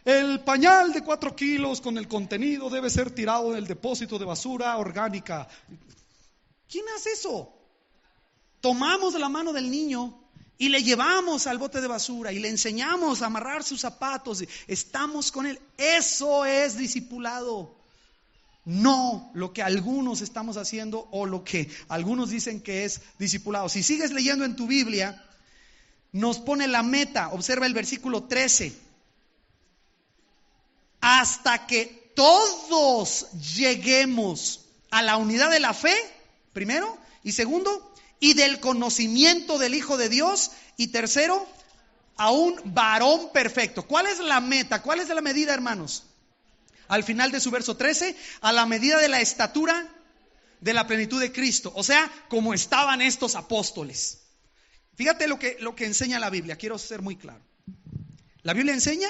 El pañal de 4 kilos con el contenido debe ser tirado del depósito de basura orgánica. ¿Quién hace eso? Tomamos de la mano del niño y le llevamos al bote de basura y le enseñamos a amarrar sus zapatos. Estamos con él. Eso es discipulado. No lo que algunos estamos haciendo o lo que algunos dicen que es discipulado. Si sigues leyendo en tu Biblia, nos pone la meta. Observa el versículo 13. Hasta que todos lleguemos a la unidad de la fe, primero, y segundo, y del conocimiento del Hijo de Dios, y tercero, a un varón perfecto. ¿Cuál es la meta? ¿Cuál es la medida, hermanos? Al final de su verso 13, a la medida de la estatura de la plenitud de Cristo. O sea, como estaban estos apóstoles. Fíjate lo que enseña la Biblia, quiero ser muy claro. La Biblia enseña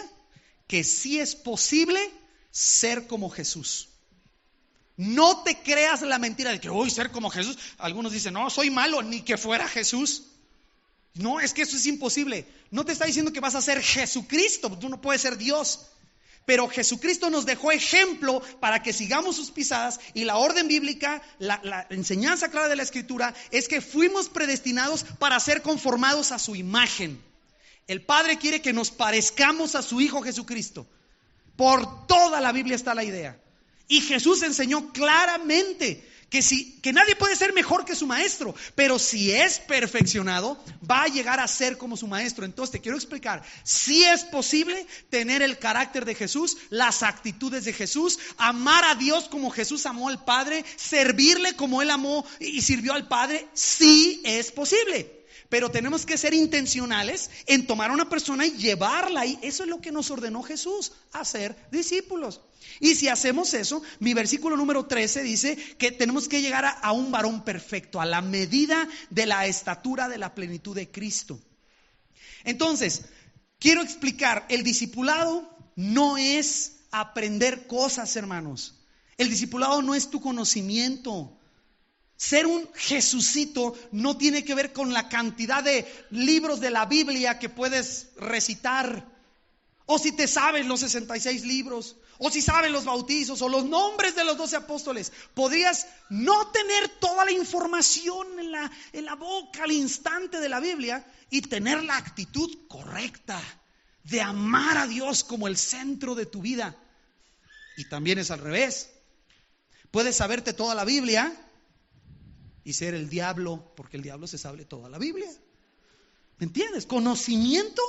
que sí es posible ser como Jesús. No te creas la mentira de que voy a ser como Jesús. Algunos dicen, no, soy malo, ni que fuera Jesús. No, es que eso es imposible. No te está diciendo que vas a ser Jesucristo, tú no puedes ser Dios. Pero Jesucristo nos dejó ejemplo para que sigamos sus pisadas. Y la orden bíblica, la enseñanza clara de la Escritura es que fuimos predestinados para ser conformados a su imagen. El Padre quiere que nos parezcamos a su Hijo Jesucristo. Por toda la Biblia está la idea. Y Jesús enseñó claramente que nadie puede ser mejor que su maestro, pero si es perfeccionado, va a llegar a ser como su maestro. Entonces te quiero explicar, si es posible tener el carácter de Jesús, las actitudes de Jesús, amar a Dios como Jesús amó al Padre, servirle como Él amó y sirvió al Padre, sí es posible. pero tenemos que ser intencionales en tomar a una persona y llevarla ahí. Eso es lo que nos ordenó Jesús, hacer discípulos. Y si hacemos eso, mi versículo número 13 dice que tenemos que llegar a un varón perfecto, a la medida de la estatura de la plenitud de Cristo. Entonces, quiero explicar, el discipulado no es aprender cosas, hermanos. El discipulado no es tu conocimiento. Ser un Jesucito no tiene que ver con la cantidad de libros de la Biblia que puedes recitar, o si te sabes los 66 libros, o si sabes los bautizos, o los nombres de los 12 apóstoles. Podrías no tener toda la información en la boca al instante de la Biblia y tener la actitud correcta de amar a Dios como el centro de tu vida. Y también es al revés. Puedes saberte toda la Biblia y ser el diablo, porque el diablo se sabe toda la Biblia. ¿Me entiendes? Conocimiento,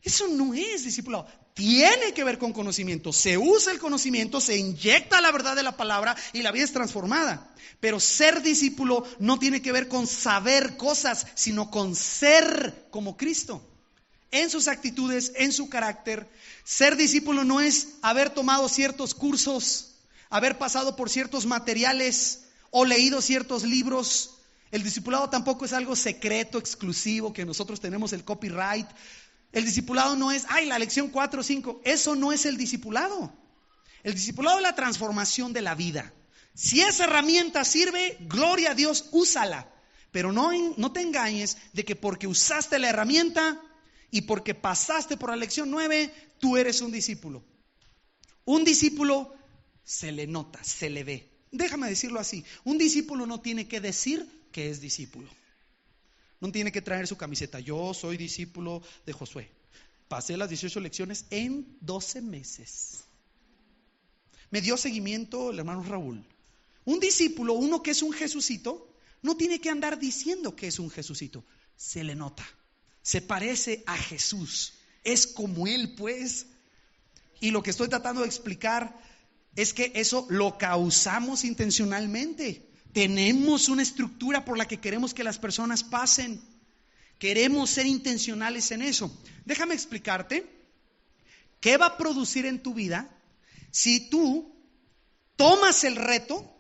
eso no es discipulado. Tiene que ver con conocimiento. Se usa el conocimiento, se inyecta la verdad de la palabra y la vida es transformada. Pero ser discípulo no tiene que ver con saber cosas, sino con ser como Cristo. En sus actitudes, en su carácter. Ser discípulo no es haber tomado ciertos cursos, haber pasado por ciertos materiales o leído ciertos libros. El discipulado tampoco es algo secreto, exclusivo, que nosotros tenemos el copyright. El discipulado no es, la lección 4 o 5. Eso no es el discipulado. El discipulado es la transformación de la vida. Si esa herramienta sirve, gloria a Dios, úsala. Pero no te engañes de que porque usaste la herramienta y porque pasaste por la lección 9, tú eres un discípulo. Un discípulo se le nota, se le ve. Déjame decirlo así, un discípulo no tiene que decir que es discípulo. No tiene que traer su camiseta, yo soy discípulo de Josué. Pasé las 18 lecciones en 12 meses. Me dio seguimiento el hermano Raúl. Un discípulo, uno que es un Jesucito, no tiene que andar diciendo que es un Jesucito. Se le nota, se parece a Jesús, es como Él pues. Y lo que estoy tratando de explicar es que eso lo causamos intencionalmente. Tenemos una estructura por la que queremos que las personas pasen. Queremos ser intencionales en eso. Déjame explicarte qué va a producir en tu vida si tú tomas el reto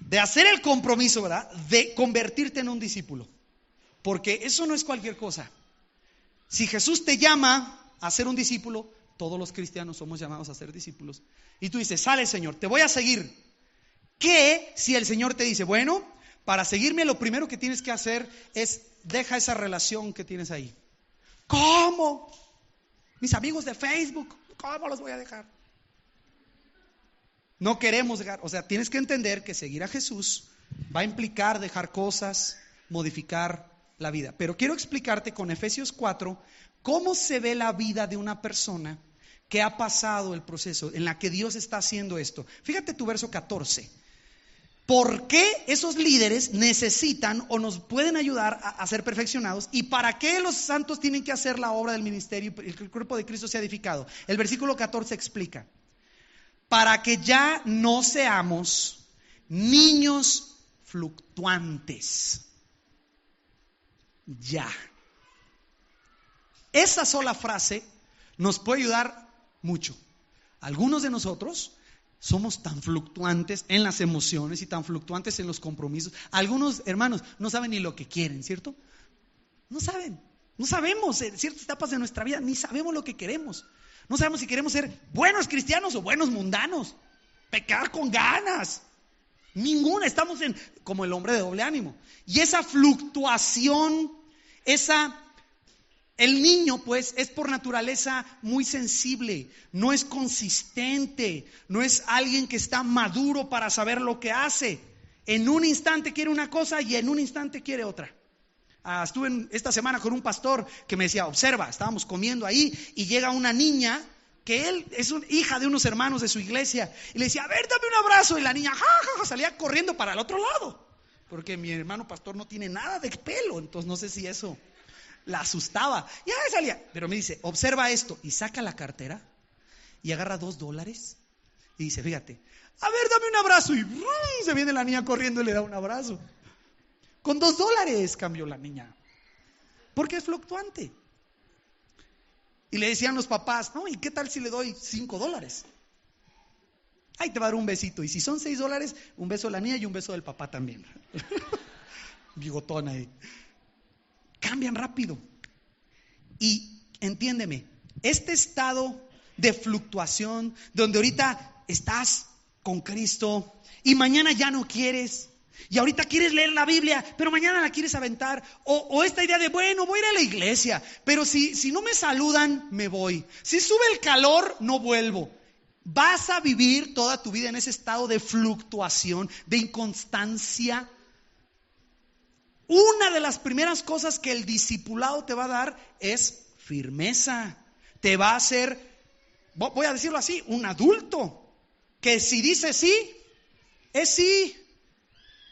de hacer el compromiso, ¿verdad?, de convertirte en un discípulo. Porque eso no es cualquier cosa. Si Jesús te llama a ser un discípulo, todos los cristianos somos llamados a ser discípulos. Y tú dices, sale Señor, te voy a seguir. ¿Qué si el Señor te dice, bueno, para seguirme lo primero que tienes que hacer es deja esa relación que tienes ahí? ¿Cómo? Mis amigos de Facebook, ¿cómo los voy a dejar? No queremos dejar, o sea, tienes que entender que seguir a Jesús va a implicar dejar cosas, modificar la vida. Pero quiero explicarte con Efesios 4 cómo se ve la vida de una persona que ha pasado el proceso en la que Dios está haciendo esto. Fíjate tu verso 14. ¿Por qué esos líderes necesitan o nos pueden ayudar a ser perfeccionados? ¿Y para qué los santos tienen que hacer la obra del ministerio y que el cuerpo de Cristo sea edificado? El versículo 14 explica: para que ya no seamos niños fluctuantes. Ya. Esa sola frase nos puede ayudar mucho. Algunos de nosotros somos tan fluctuantes en las emociones y tan fluctuantes en los compromisos. Algunos hermanos no saben ni lo que quieren, ¿cierto? No saben, no sabemos en ciertas etapas de nuestra vida, ni sabemos lo que queremos. No sabemos si queremos ser buenos cristianos o buenos mundanos, pecar con ganas. Ninguna, estamos como el hombre de doble ánimo. Y esa fluctuación, el niño pues es por naturaleza muy sensible, no es consistente, no es alguien que está maduro para saber lo que hace. En un instante quiere una cosa y en un instante quiere otra. Estuve esta semana con un pastor que me decía, observa, estábamos comiendo ahí y llega una niña que él es hija de unos hermanos de su iglesia y le decía, a ver, dame un abrazo, y la niña salía corriendo para el otro lado, porque mi hermano pastor no tiene nada de pelo, entonces no sé si eso la asustaba. Ya salía, pero me dice, observa esto, y saca la cartera y agarra $2 y dice, fíjate, a ver, dame un abrazo, y se viene la niña corriendo y le da un abrazo. Con $2 cambió la niña, porque es fluctuante. Y le decían los papás, no, ¿y qué tal si le doy $5? Ahí te va a dar un besito. Y si son $6, un beso de la niña y un beso del papá también. Bigotón ahí. Cambian rápido. Y entiéndeme, este estado de fluctuación, donde ahorita estás con Cristo y mañana ya no quieres, y ahorita quieres leer la Biblia, pero mañana la quieres aventar, o esta idea de, bueno, voy a ir a la iglesia, pero si no me saludan, me voy. Si sube el calor, no vuelvo. Vas a vivir toda tu vida en ese estado de fluctuación, de inconstancia. Una de las primeras cosas que el discipulado te va a dar es firmeza. Te va a hacer, voy a decirlo así, un adulto, que si dice sí, es sí.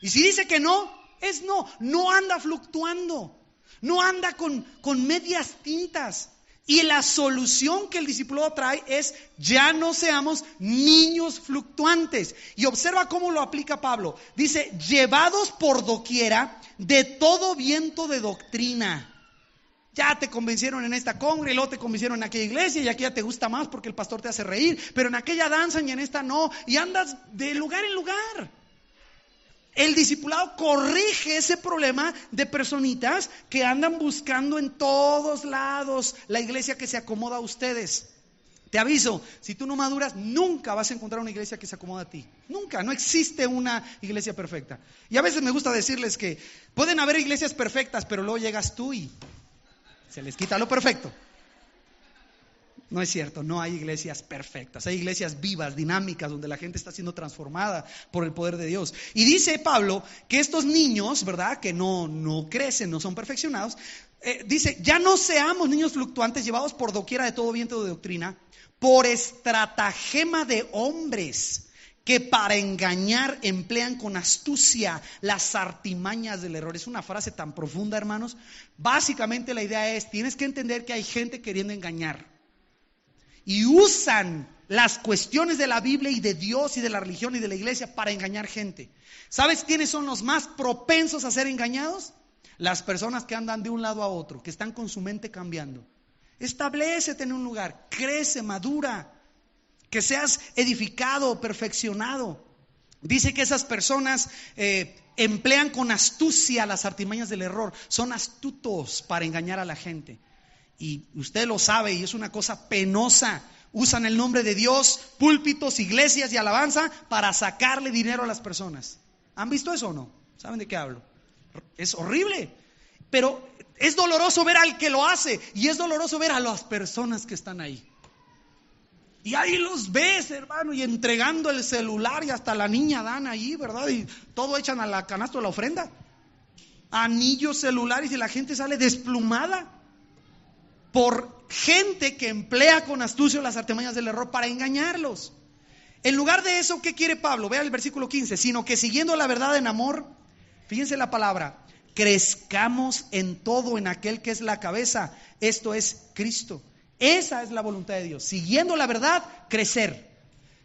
Y si dice que no, es no. No anda fluctuando, no anda con medias tintas. Y la solución que el discipulado trae es: ya no seamos niños fluctuantes. Y observa cómo lo aplica Pablo. Dice: llevados por doquiera de todo viento de doctrina. Ya te convencieron en esta congre, y luego te convencieron en aquella iglesia, y aquí ya te gusta más porque el pastor te hace reír, pero en aquella danzan y en esta no, y andas de lugar en lugar. El discipulado corrige ese problema de personitas que andan buscando en todos lados la iglesia que se acomoda a ustedes. Te aviso, si tú no maduras, nunca vas a encontrar una iglesia que se acomoda a ti. Nunca, no existe una iglesia perfecta. Y a veces me gusta decirles que pueden haber iglesias perfectas, pero luego llegas tú y se les quita lo perfecto. No es cierto, no hay iglesias perfectas, hay iglesias vivas, dinámicas, donde la gente está siendo transformada por el poder de Dios. Y dice Pablo que estos niños, ¿verdad?, que no crecen, no son perfeccionados, dice: ya no seamos niños fluctuantes, llevados por doquiera de todo viento de doctrina, por estratagema de hombres que para engañar emplean con astucia las artimañas del error. Es una frase tan profunda, hermanos. Básicamente la idea es: tienes que entender que hay gente queriendo engañar. Y usan las cuestiones de la Biblia y de Dios y de la religión y de la iglesia para engañar gente. ¿Sabes quiénes son los más propensos a ser engañados? Las personas que andan de un lado a otro, que están con su mente cambiando. Establécete en un lugar, crece, madura, que seas edificado, perfeccionado. Dice que esas personas emplean con astucia las artimañas del error. Son astutos para engañar a la gente. Y usted lo sabe, y es una cosa penosa. Usan el nombre de Dios, púlpitos, iglesias y alabanza para sacarle dinero a las personas. ¿Han visto eso o no? ¿Saben de qué hablo? Es horrible, pero es doloroso ver al que lo hace, y es doloroso ver a las personas que están ahí. Y ahí los ves, hermano, y entregando el celular, y hasta la niña dan ahí, ¿verdad? Y todo echan a la canasta de la ofrenda. Anillos, celulares, y la gente sale desplumada por gente que emplea con astucia las artimañas del error para engañarlos. En lugar de eso, ¿qué quiere Pablo? Vea el versículo 15. Sino que siguiendo la verdad en amor, fíjense la palabra, crezcamos en todo en aquel que es la cabeza, esto es Cristo. Esa es la voluntad de Dios. Siguiendo la verdad, crecer.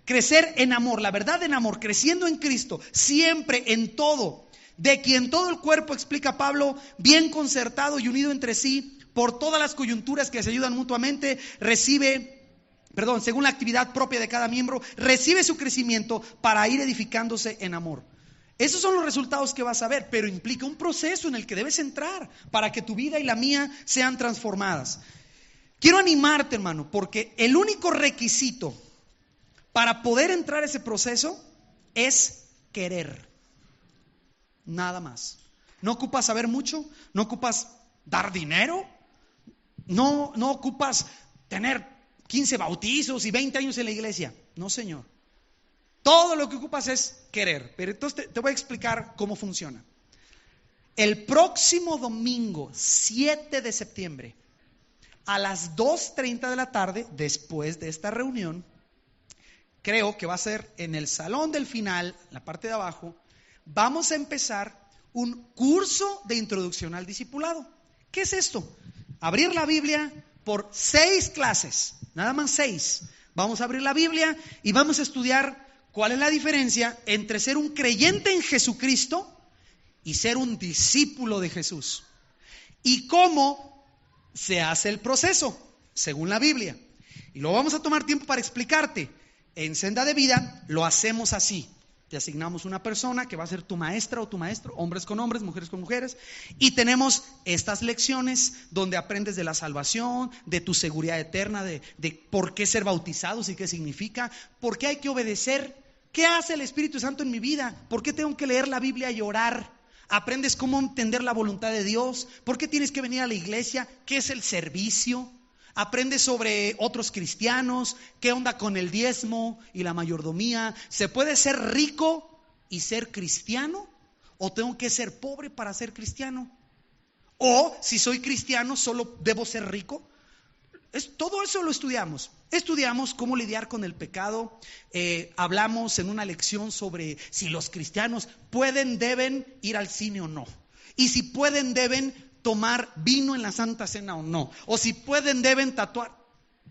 Crecer en amor, la verdad en amor, creciendo en Cristo, siempre en todo. De quien todo el cuerpo, explica Pablo, bien concertado y unido entre sí, por todas las coyunturas que se ayudan mutuamente, según la actividad propia de cada miembro, recibe su crecimiento para ir edificándose en amor. Esos son los resultados que vas a ver, pero implica un proceso en el que debes entrar para que tu vida y la mía sean transformadas. Quiero animarte, hermano, porque el único requisito para poder entrar a ese proceso es querer. Nada más. No ocupas saber mucho, no ocupas dar dinero, no ocupas tener 15 bautizos y 20 años en la iglesia. No, Señor. Todo lo que ocupas es querer. Pero entonces te voy a explicar cómo funciona. El próximo domingo, 7 de septiembre, a las 2:30 de la tarde, después de esta reunión, creo que va a ser en el salón del final, en la parte de abajo, vamos a empezar un curso de introducción al discipulado. ¿Qué es esto? Abrir la Biblia por 6 clases, nada más 6. Vamos a abrir la Biblia y vamos a estudiar cuál es la diferencia entre ser un creyente en Jesucristo y ser un discípulo de Jesús. ¿Y cómo se hace el proceso? Según la Biblia. Y lo vamos a tomar tiempo para explicarte. En Senda de Vida lo hacemos así. Te asignamos una persona que va a ser tu maestra o tu maestro, hombres con hombres, mujeres con mujeres, y tenemos estas lecciones donde aprendes de la salvación, de tu seguridad eterna, de por qué ser bautizados y qué significa, por qué hay que obedecer, qué hace el Espíritu Santo en mi vida, por qué tengo que leer la Biblia y orar. Aprendes cómo entender la voluntad de Dios, por qué tienes que venir a la iglesia, qué es el servicio. Aprendes sobre otros cristianos, qué onda con el diezmo y la mayordomía. ¿Se puede ser rico y ser cristiano? ¿O tengo que ser pobre para ser cristiano? ¿O si soy cristiano solo debo ser rico? Todo eso lo estudiamos. Estudiamos cómo lidiar con el pecado. Hablamos en una lección sobre si los cristianos deben ir al cine o no. Y si deben tomar vino en la Santa Cena o no, o si deben tatuar.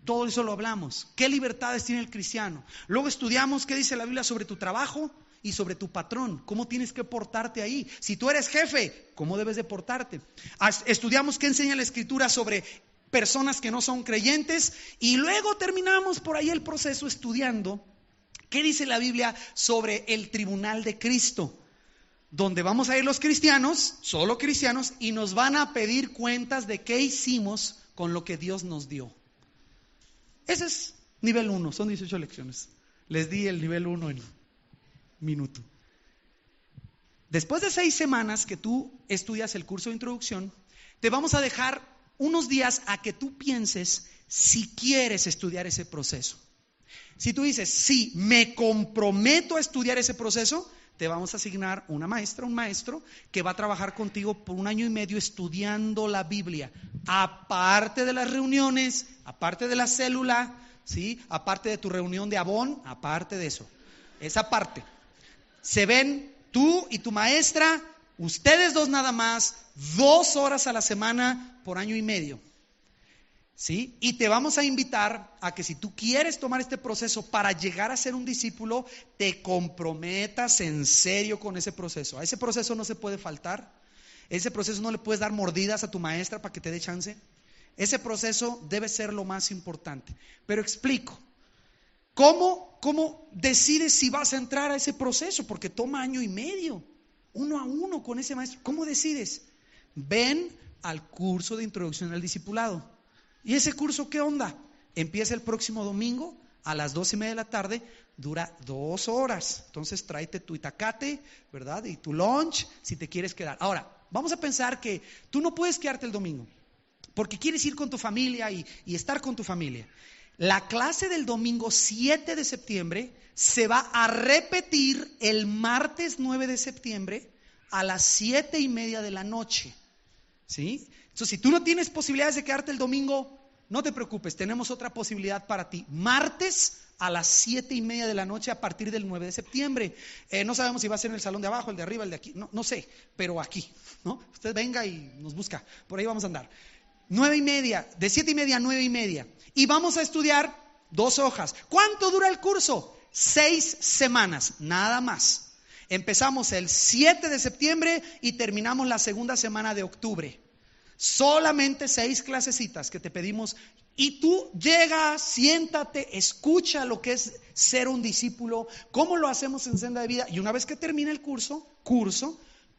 Todo eso lo hablamos. ¿Qué libertades tiene el cristiano? Luego estudiamos qué dice la Biblia sobre tu trabajo y sobre tu patrón, cómo tienes que portarte ahí. Si tú eres jefe, ¿cómo debes de portarte? Estudiamos qué enseña la Escritura sobre personas que no son creyentes, y luego terminamos por ahí el proceso estudiando qué dice la Biblia sobre el tribunal de Cristo, donde vamos a ir los cristianos, solo cristianos, y nos van a pedir cuentas de qué hicimos con lo que Dios nos dio. Ese es nivel 1, son 18 lecciones. Les di el nivel 1 en minuto. Después de 6 semanas que tú estudias el curso de introducción, te vamos a dejar unos días a que tú pienses si quieres estudiar ese proceso. Si tú dices, sí, me comprometo a estudiar ese proceso, te vamos a asignar una maestra, un maestro que va a trabajar contigo por 1 año y medio estudiando la Biblia, aparte de las reuniones, aparte de la célula, ¿sí? Aparte de tu reunión de Avon, aparte de eso, esa parte. Se ven tú y tu maestra, ustedes dos nada más, 2 horas a la semana por 1 año y medio. ¿Sí? Y te vamos a invitar a que si tú quieres tomar este proceso para llegar a ser un discípulo, te comprometas en serio con ese proceso. A ese proceso no se puede faltar. Ese proceso no le puedes dar mordidas a tu maestra para que te dé chance. Ese proceso debe ser lo más importante. Pero explico. ¿Cómo decides si vas a entrar a ese proceso? Porque toma 1 año y medio, 1 a 1 con ese maestro. ¿Cómo decides? Ven al curso de introducción al discipulado. ¿Y ese curso qué onda? Empieza el próximo domingo a las 2:30 de la tarde, dura 2 horas. Entonces tráete tu itacate, ¿verdad? Y tu lunch si te quieres quedar. Ahora, vamos a pensar que tú no puedes quedarte el domingo porque quieres ir con tu familia y estar con tu familia. La clase del domingo 7 de septiembre se va a repetir el martes 9 de septiembre a las 7:30 de la noche. ¿Sí? Entonces, si tú no tienes posibilidades de quedarte el domingo, no te preocupes, tenemos otra posibilidad para ti. Martes a las 7:30 de la noche a partir del 9 de septiembre. No sabemos si va a ser en el salón de abajo, el de arriba, el de aquí, no sé, pero aquí, ¿no? Usted venga y nos busca, por ahí vamos a andar. 9:30, de 7:30 a 9:30. Y vamos a estudiar 2 hojas. ¿Cuánto dura el curso? 6 semanas, nada más. Empezamos el 7 de septiembre y terminamos la segunda semana de octubre. Solamente 6 clasecitas que te pedimos. Y tú llegas, siéntate, escucha lo que es ser un discípulo, cómo lo hacemos en Senda de Vida. Y una vez que termine el curso,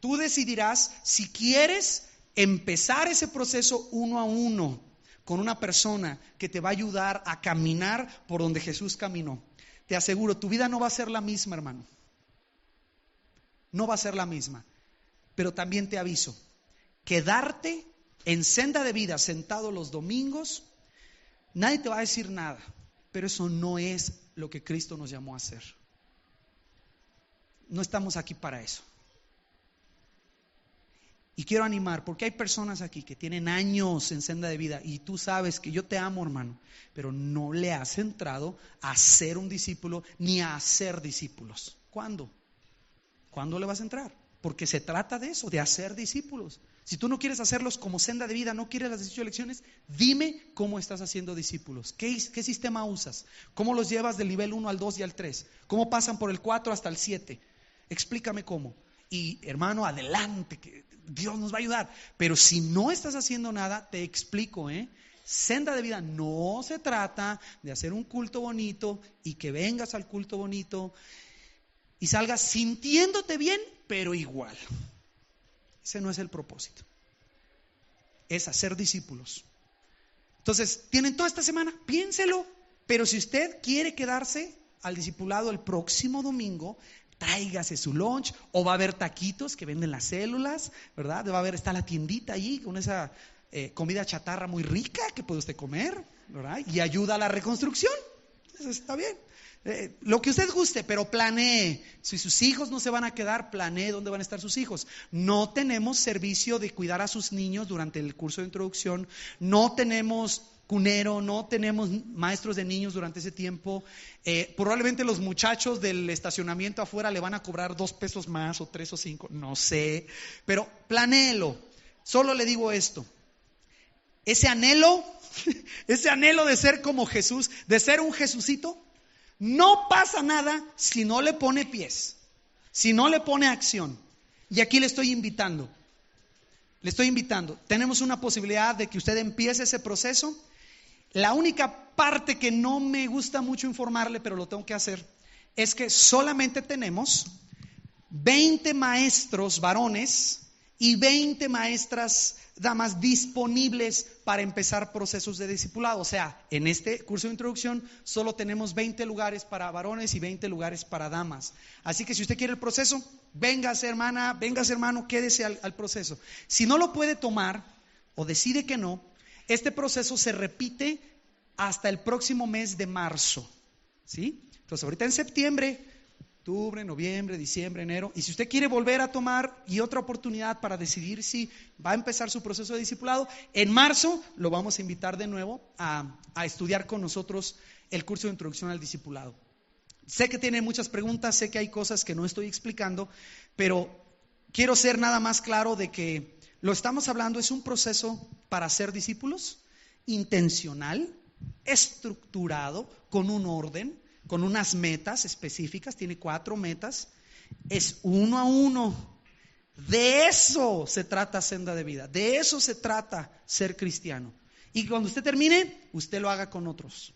tú decidirás si quieres empezar ese proceso 1 a 1 con una persona que te va a ayudar a caminar por donde Jesús caminó. Te aseguro, tu vida no va a ser la misma, hermano. No va a ser la misma. Pero también te aviso, quedarte en Senda de Vida sentado los domingos, nadie te va a decir nada, pero eso no es lo que Cristo nos llamó a hacer. No estamos aquí para eso. Y quiero animar, porque hay personas aquí que tienen años en Senda de Vida y tú sabes que yo te amo, hermano, pero no le has entrado a ser un discípulo ni a hacer discípulos. ¿Cuándo? ¿Cuándo le vas a entrar? Porque se trata de eso, de hacer discípulos. Si tú no quieres hacerlos como Senda de Vida, no quieres las 18 lecciones, dime cómo estás haciendo discípulos. ¿Qué sistema usas? ¿Cómo los llevas del nivel 1 al 2 y al 3? ¿Cómo pasan por el 4 hasta el 7? Explícame cómo. y hermano, adelante, que Dios nos va a ayudar. Pero si no estás haciendo nada, te explico, Senda de Vida no se trata de hacer un culto bonito y que vengas al culto bonito y salgas sintiéndote bien, pero igual. Ese no es el propósito. Es hacer discípulos. Entonces, tienen toda esta semana, piénselo. Pero si usted quiere quedarse al discipulado el próximo domingo, tráigase su lunch, o va a haber taquitos que venden las células, ¿verdad? Está la tiendita allí con esa comida chatarra muy rica que puede usted comer, ¿verdad? Y ayuda a la reconstrucción. Eso está bien. Lo que usted guste, pero planee. Si sus hijos no se van a quedar, planee dónde van a estar sus hijos. No tenemos servicio de cuidar a sus niños durante el curso de introducción. No tenemos cunero, no tenemos maestros de niños durante ese tiempo. Probablemente los muchachos del estacionamiento afuera le van a cobrar 2 pesos más o 3 o 5, no sé. Pero planéelo. Solo le digo esto. Ese anhelo de ser como Jesús, de ser un Jesucito, no pasa nada si no le pone pies, si no le pone acción. Y aquí le estoy invitando. Tenemos una posibilidad de que usted empiece ese proceso. La única parte que no me gusta mucho informarle, pero lo tengo que hacer, es que solamente tenemos 20 maestros varones y 20 maestras damas disponibles para empezar procesos de discipulado. O sea, en este curso de introducción solo tenemos 20 lugares para varones y 20 lugares para damas. Así que si usted quiere el proceso, véngase hermana, véngase hermano, quédese al proceso. Si no lo puede tomar o decide que no, este proceso se repite hasta el próximo mes de marzo, ¿sí? Entonces ahorita en septiembre, octubre, noviembre, diciembre, enero, y si usted quiere volver a tomar y otra oportunidad para decidir si va a empezar su proceso de discipulado, en marzo lo vamos a invitar de nuevo a estudiar con nosotros el curso de introducción al discipulado. Sé que tiene muchas preguntas, sé que hay cosas que no estoy explicando, pero quiero ser nada más claro de que lo estamos hablando, es un proceso para ser discípulos, intencional, estructurado, con un orden, con unas metas específicas, tiene 4 metas, es 1 a 1. De eso se trata Senda de Vida, de eso se trata ser cristiano. Y cuando usted termine, usted lo haga con otros.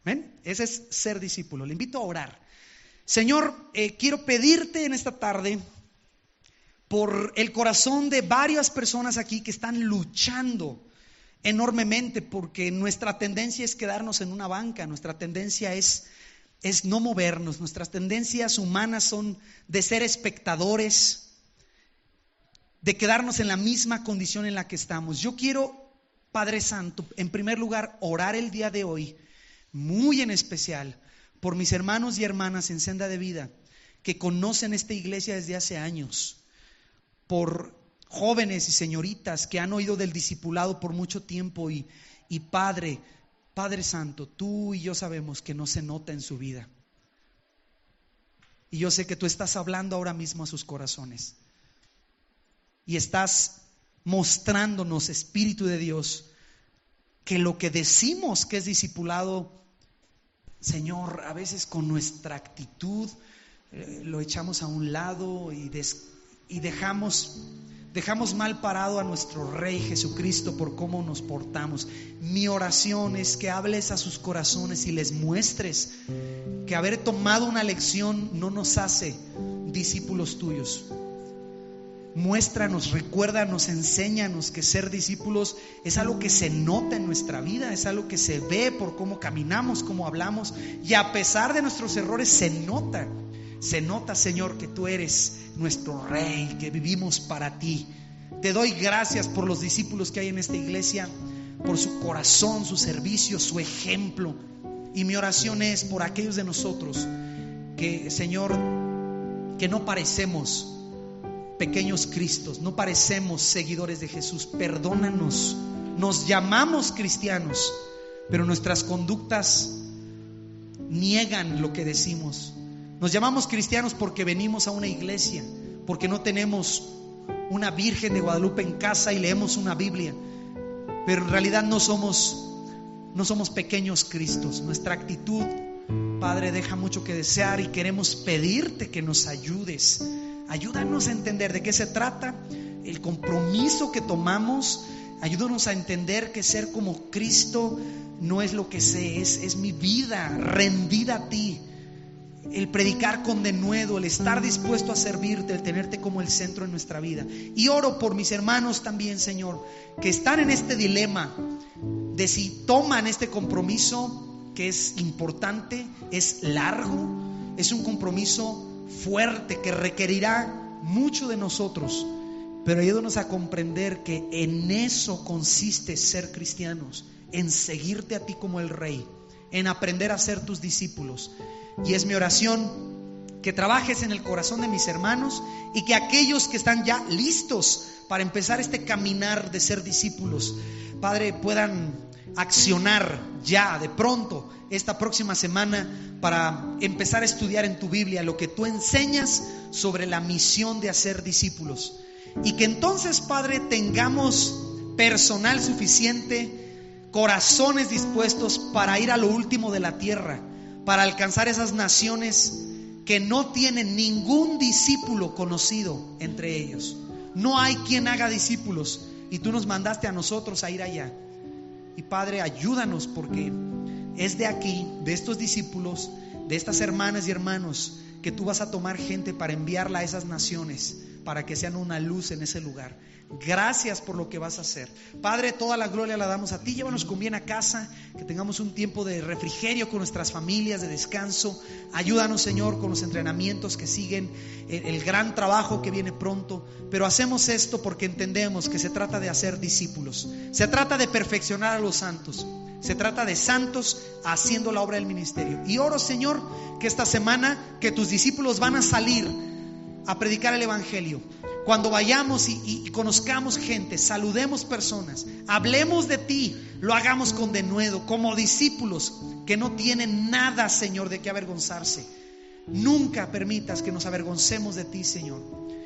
¿Ven? Ese es ser discípulo. Le invito a orar. Señor, quiero pedirte en esta tarde por el corazón de varias personas aquí que están luchando enormemente, porque nuestra tendencia es quedarnos en una banca, nuestra tendencia es no movernos, nuestras tendencias humanas son de ser espectadores, de quedarnos en la misma condición en la que estamos. Yo quiero, Padre Santo, en primer lugar, orar el día de hoy, muy en especial, por mis hermanos y hermanas en Senda de Vida, que conocen esta iglesia desde hace años, por jóvenes y señoritas que han oído del discipulado por mucho tiempo y Padre Santo, tú y yo sabemos que no se nota en su vida. Y yo sé que tú estás hablando ahora mismo a sus corazones. Y estás mostrándonos, Espíritu de Dios, que lo que decimos que es discipulado, Señor, a veces con nuestra actitud lo echamos a un lado y dejamos mal parado a nuestro Rey Jesucristo por cómo nos portamos. Mi oración es que hables a sus corazones y les muestres que haber tomado una lección no nos hace discípulos tuyos. Muéstranos, recuérdanos, enséñanos que ser discípulos es algo que se nota en nuestra vida, es algo que se ve por cómo caminamos, cómo hablamos, y a pesar de nuestros errores se nota, Señor, que tú eres nuestro Rey, que vivimos para ti. Te doy gracias por los discípulos que hay en esta iglesia, por su corazón, su servicio, su ejemplo. Y mi oración es por aquellos de nosotros que, Señor, que no parecemos pequeños Cristos, no parecemos seguidores de Jesús. Perdónanos, nos llamamos cristianos, pero nuestras conductas niegan lo que decimos. Nos llamamos cristianos porque venimos a una iglesia, porque no tenemos una Virgen de Guadalupe en casa y leemos una Biblia, pero en realidad no somos pequeños Cristos. Nuestra actitud, Padre, deja mucho que desear y queremos pedirte que nos ayudes Ayúdanos a entender de qué se trata el compromiso que tomamos. Ayúdanos a entender que ser como Cristo no es lo que sé, es mi vida rendida a ti. El predicar con denuedo, el estar dispuesto a servirte, el tenerte como el centro de nuestra vida. Y oro por mis hermanos también, Señor, que están en este dilema de si toman este compromiso, que es importante, es largo, es un compromiso fuerte que requerirá mucho de nosotros. Pero ayúdanos a comprender que en eso consiste ser cristianos, en seguirte a ti como el Rey, en aprender a ser tus discípulos. Y es mi oración que trabajes en el corazón de mis hermanos y que aquellos que están ya listos para empezar este caminar de ser discípulos, Padre, puedan accionar ya de pronto esta próxima semana para empezar a estudiar en tu Biblia lo que tú enseñas sobre la misión de hacer discípulos. Y que entonces, Padre, tengamos personal suficiente, corazones dispuestos para ir a lo último de la tierra, para alcanzar esas naciones que no tienen ningún discípulo conocido entre ellos. No hay quien haga discípulos y tú nos mandaste a nosotros a ir allá. Y Padre, ayúdanos, porque es de aquí, de estos discípulos, de estas hermanas y hermanos, que tú vas a tomar gente para enviarla a esas naciones, para que sean una luz en ese lugar. Gracias por lo que vas a hacer, Padre. Toda la gloria la damos a ti. Llévanos con bien a casa, que tengamos un tiempo de refrigerio con nuestras familias, de descanso. Ayúdanos, Señor, con los entrenamientos que siguen, el gran trabajo que viene pronto. Pero hacemos esto porque entendemos que se trata de hacer discípulos, se trata de perfeccionar a los santos, se trata de santos haciendo la obra del ministerio. Y oro, Señor, que esta semana que tus discípulos van a salir a predicar el evangelio, cuando vayamos y conozcamos gente, saludemos personas, hablemos de ti, lo hagamos con denuedo, como discípulos que no tienen nada, Señor, de qué avergonzarse. Nunca permitas que nos avergoncemos de ti, Señor.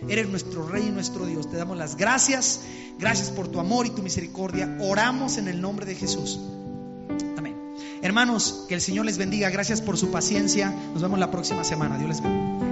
Eres nuestro Rey y nuestro Dios. Te damos las gracias. Gracias por tu amor y tu misericordia. Oramos en el nombre de Jesús. Amén. Hermanos, que el Señor les bendiga. Gracias por su paciencia. Nos vemos la próxima semana. Dios les bendiga.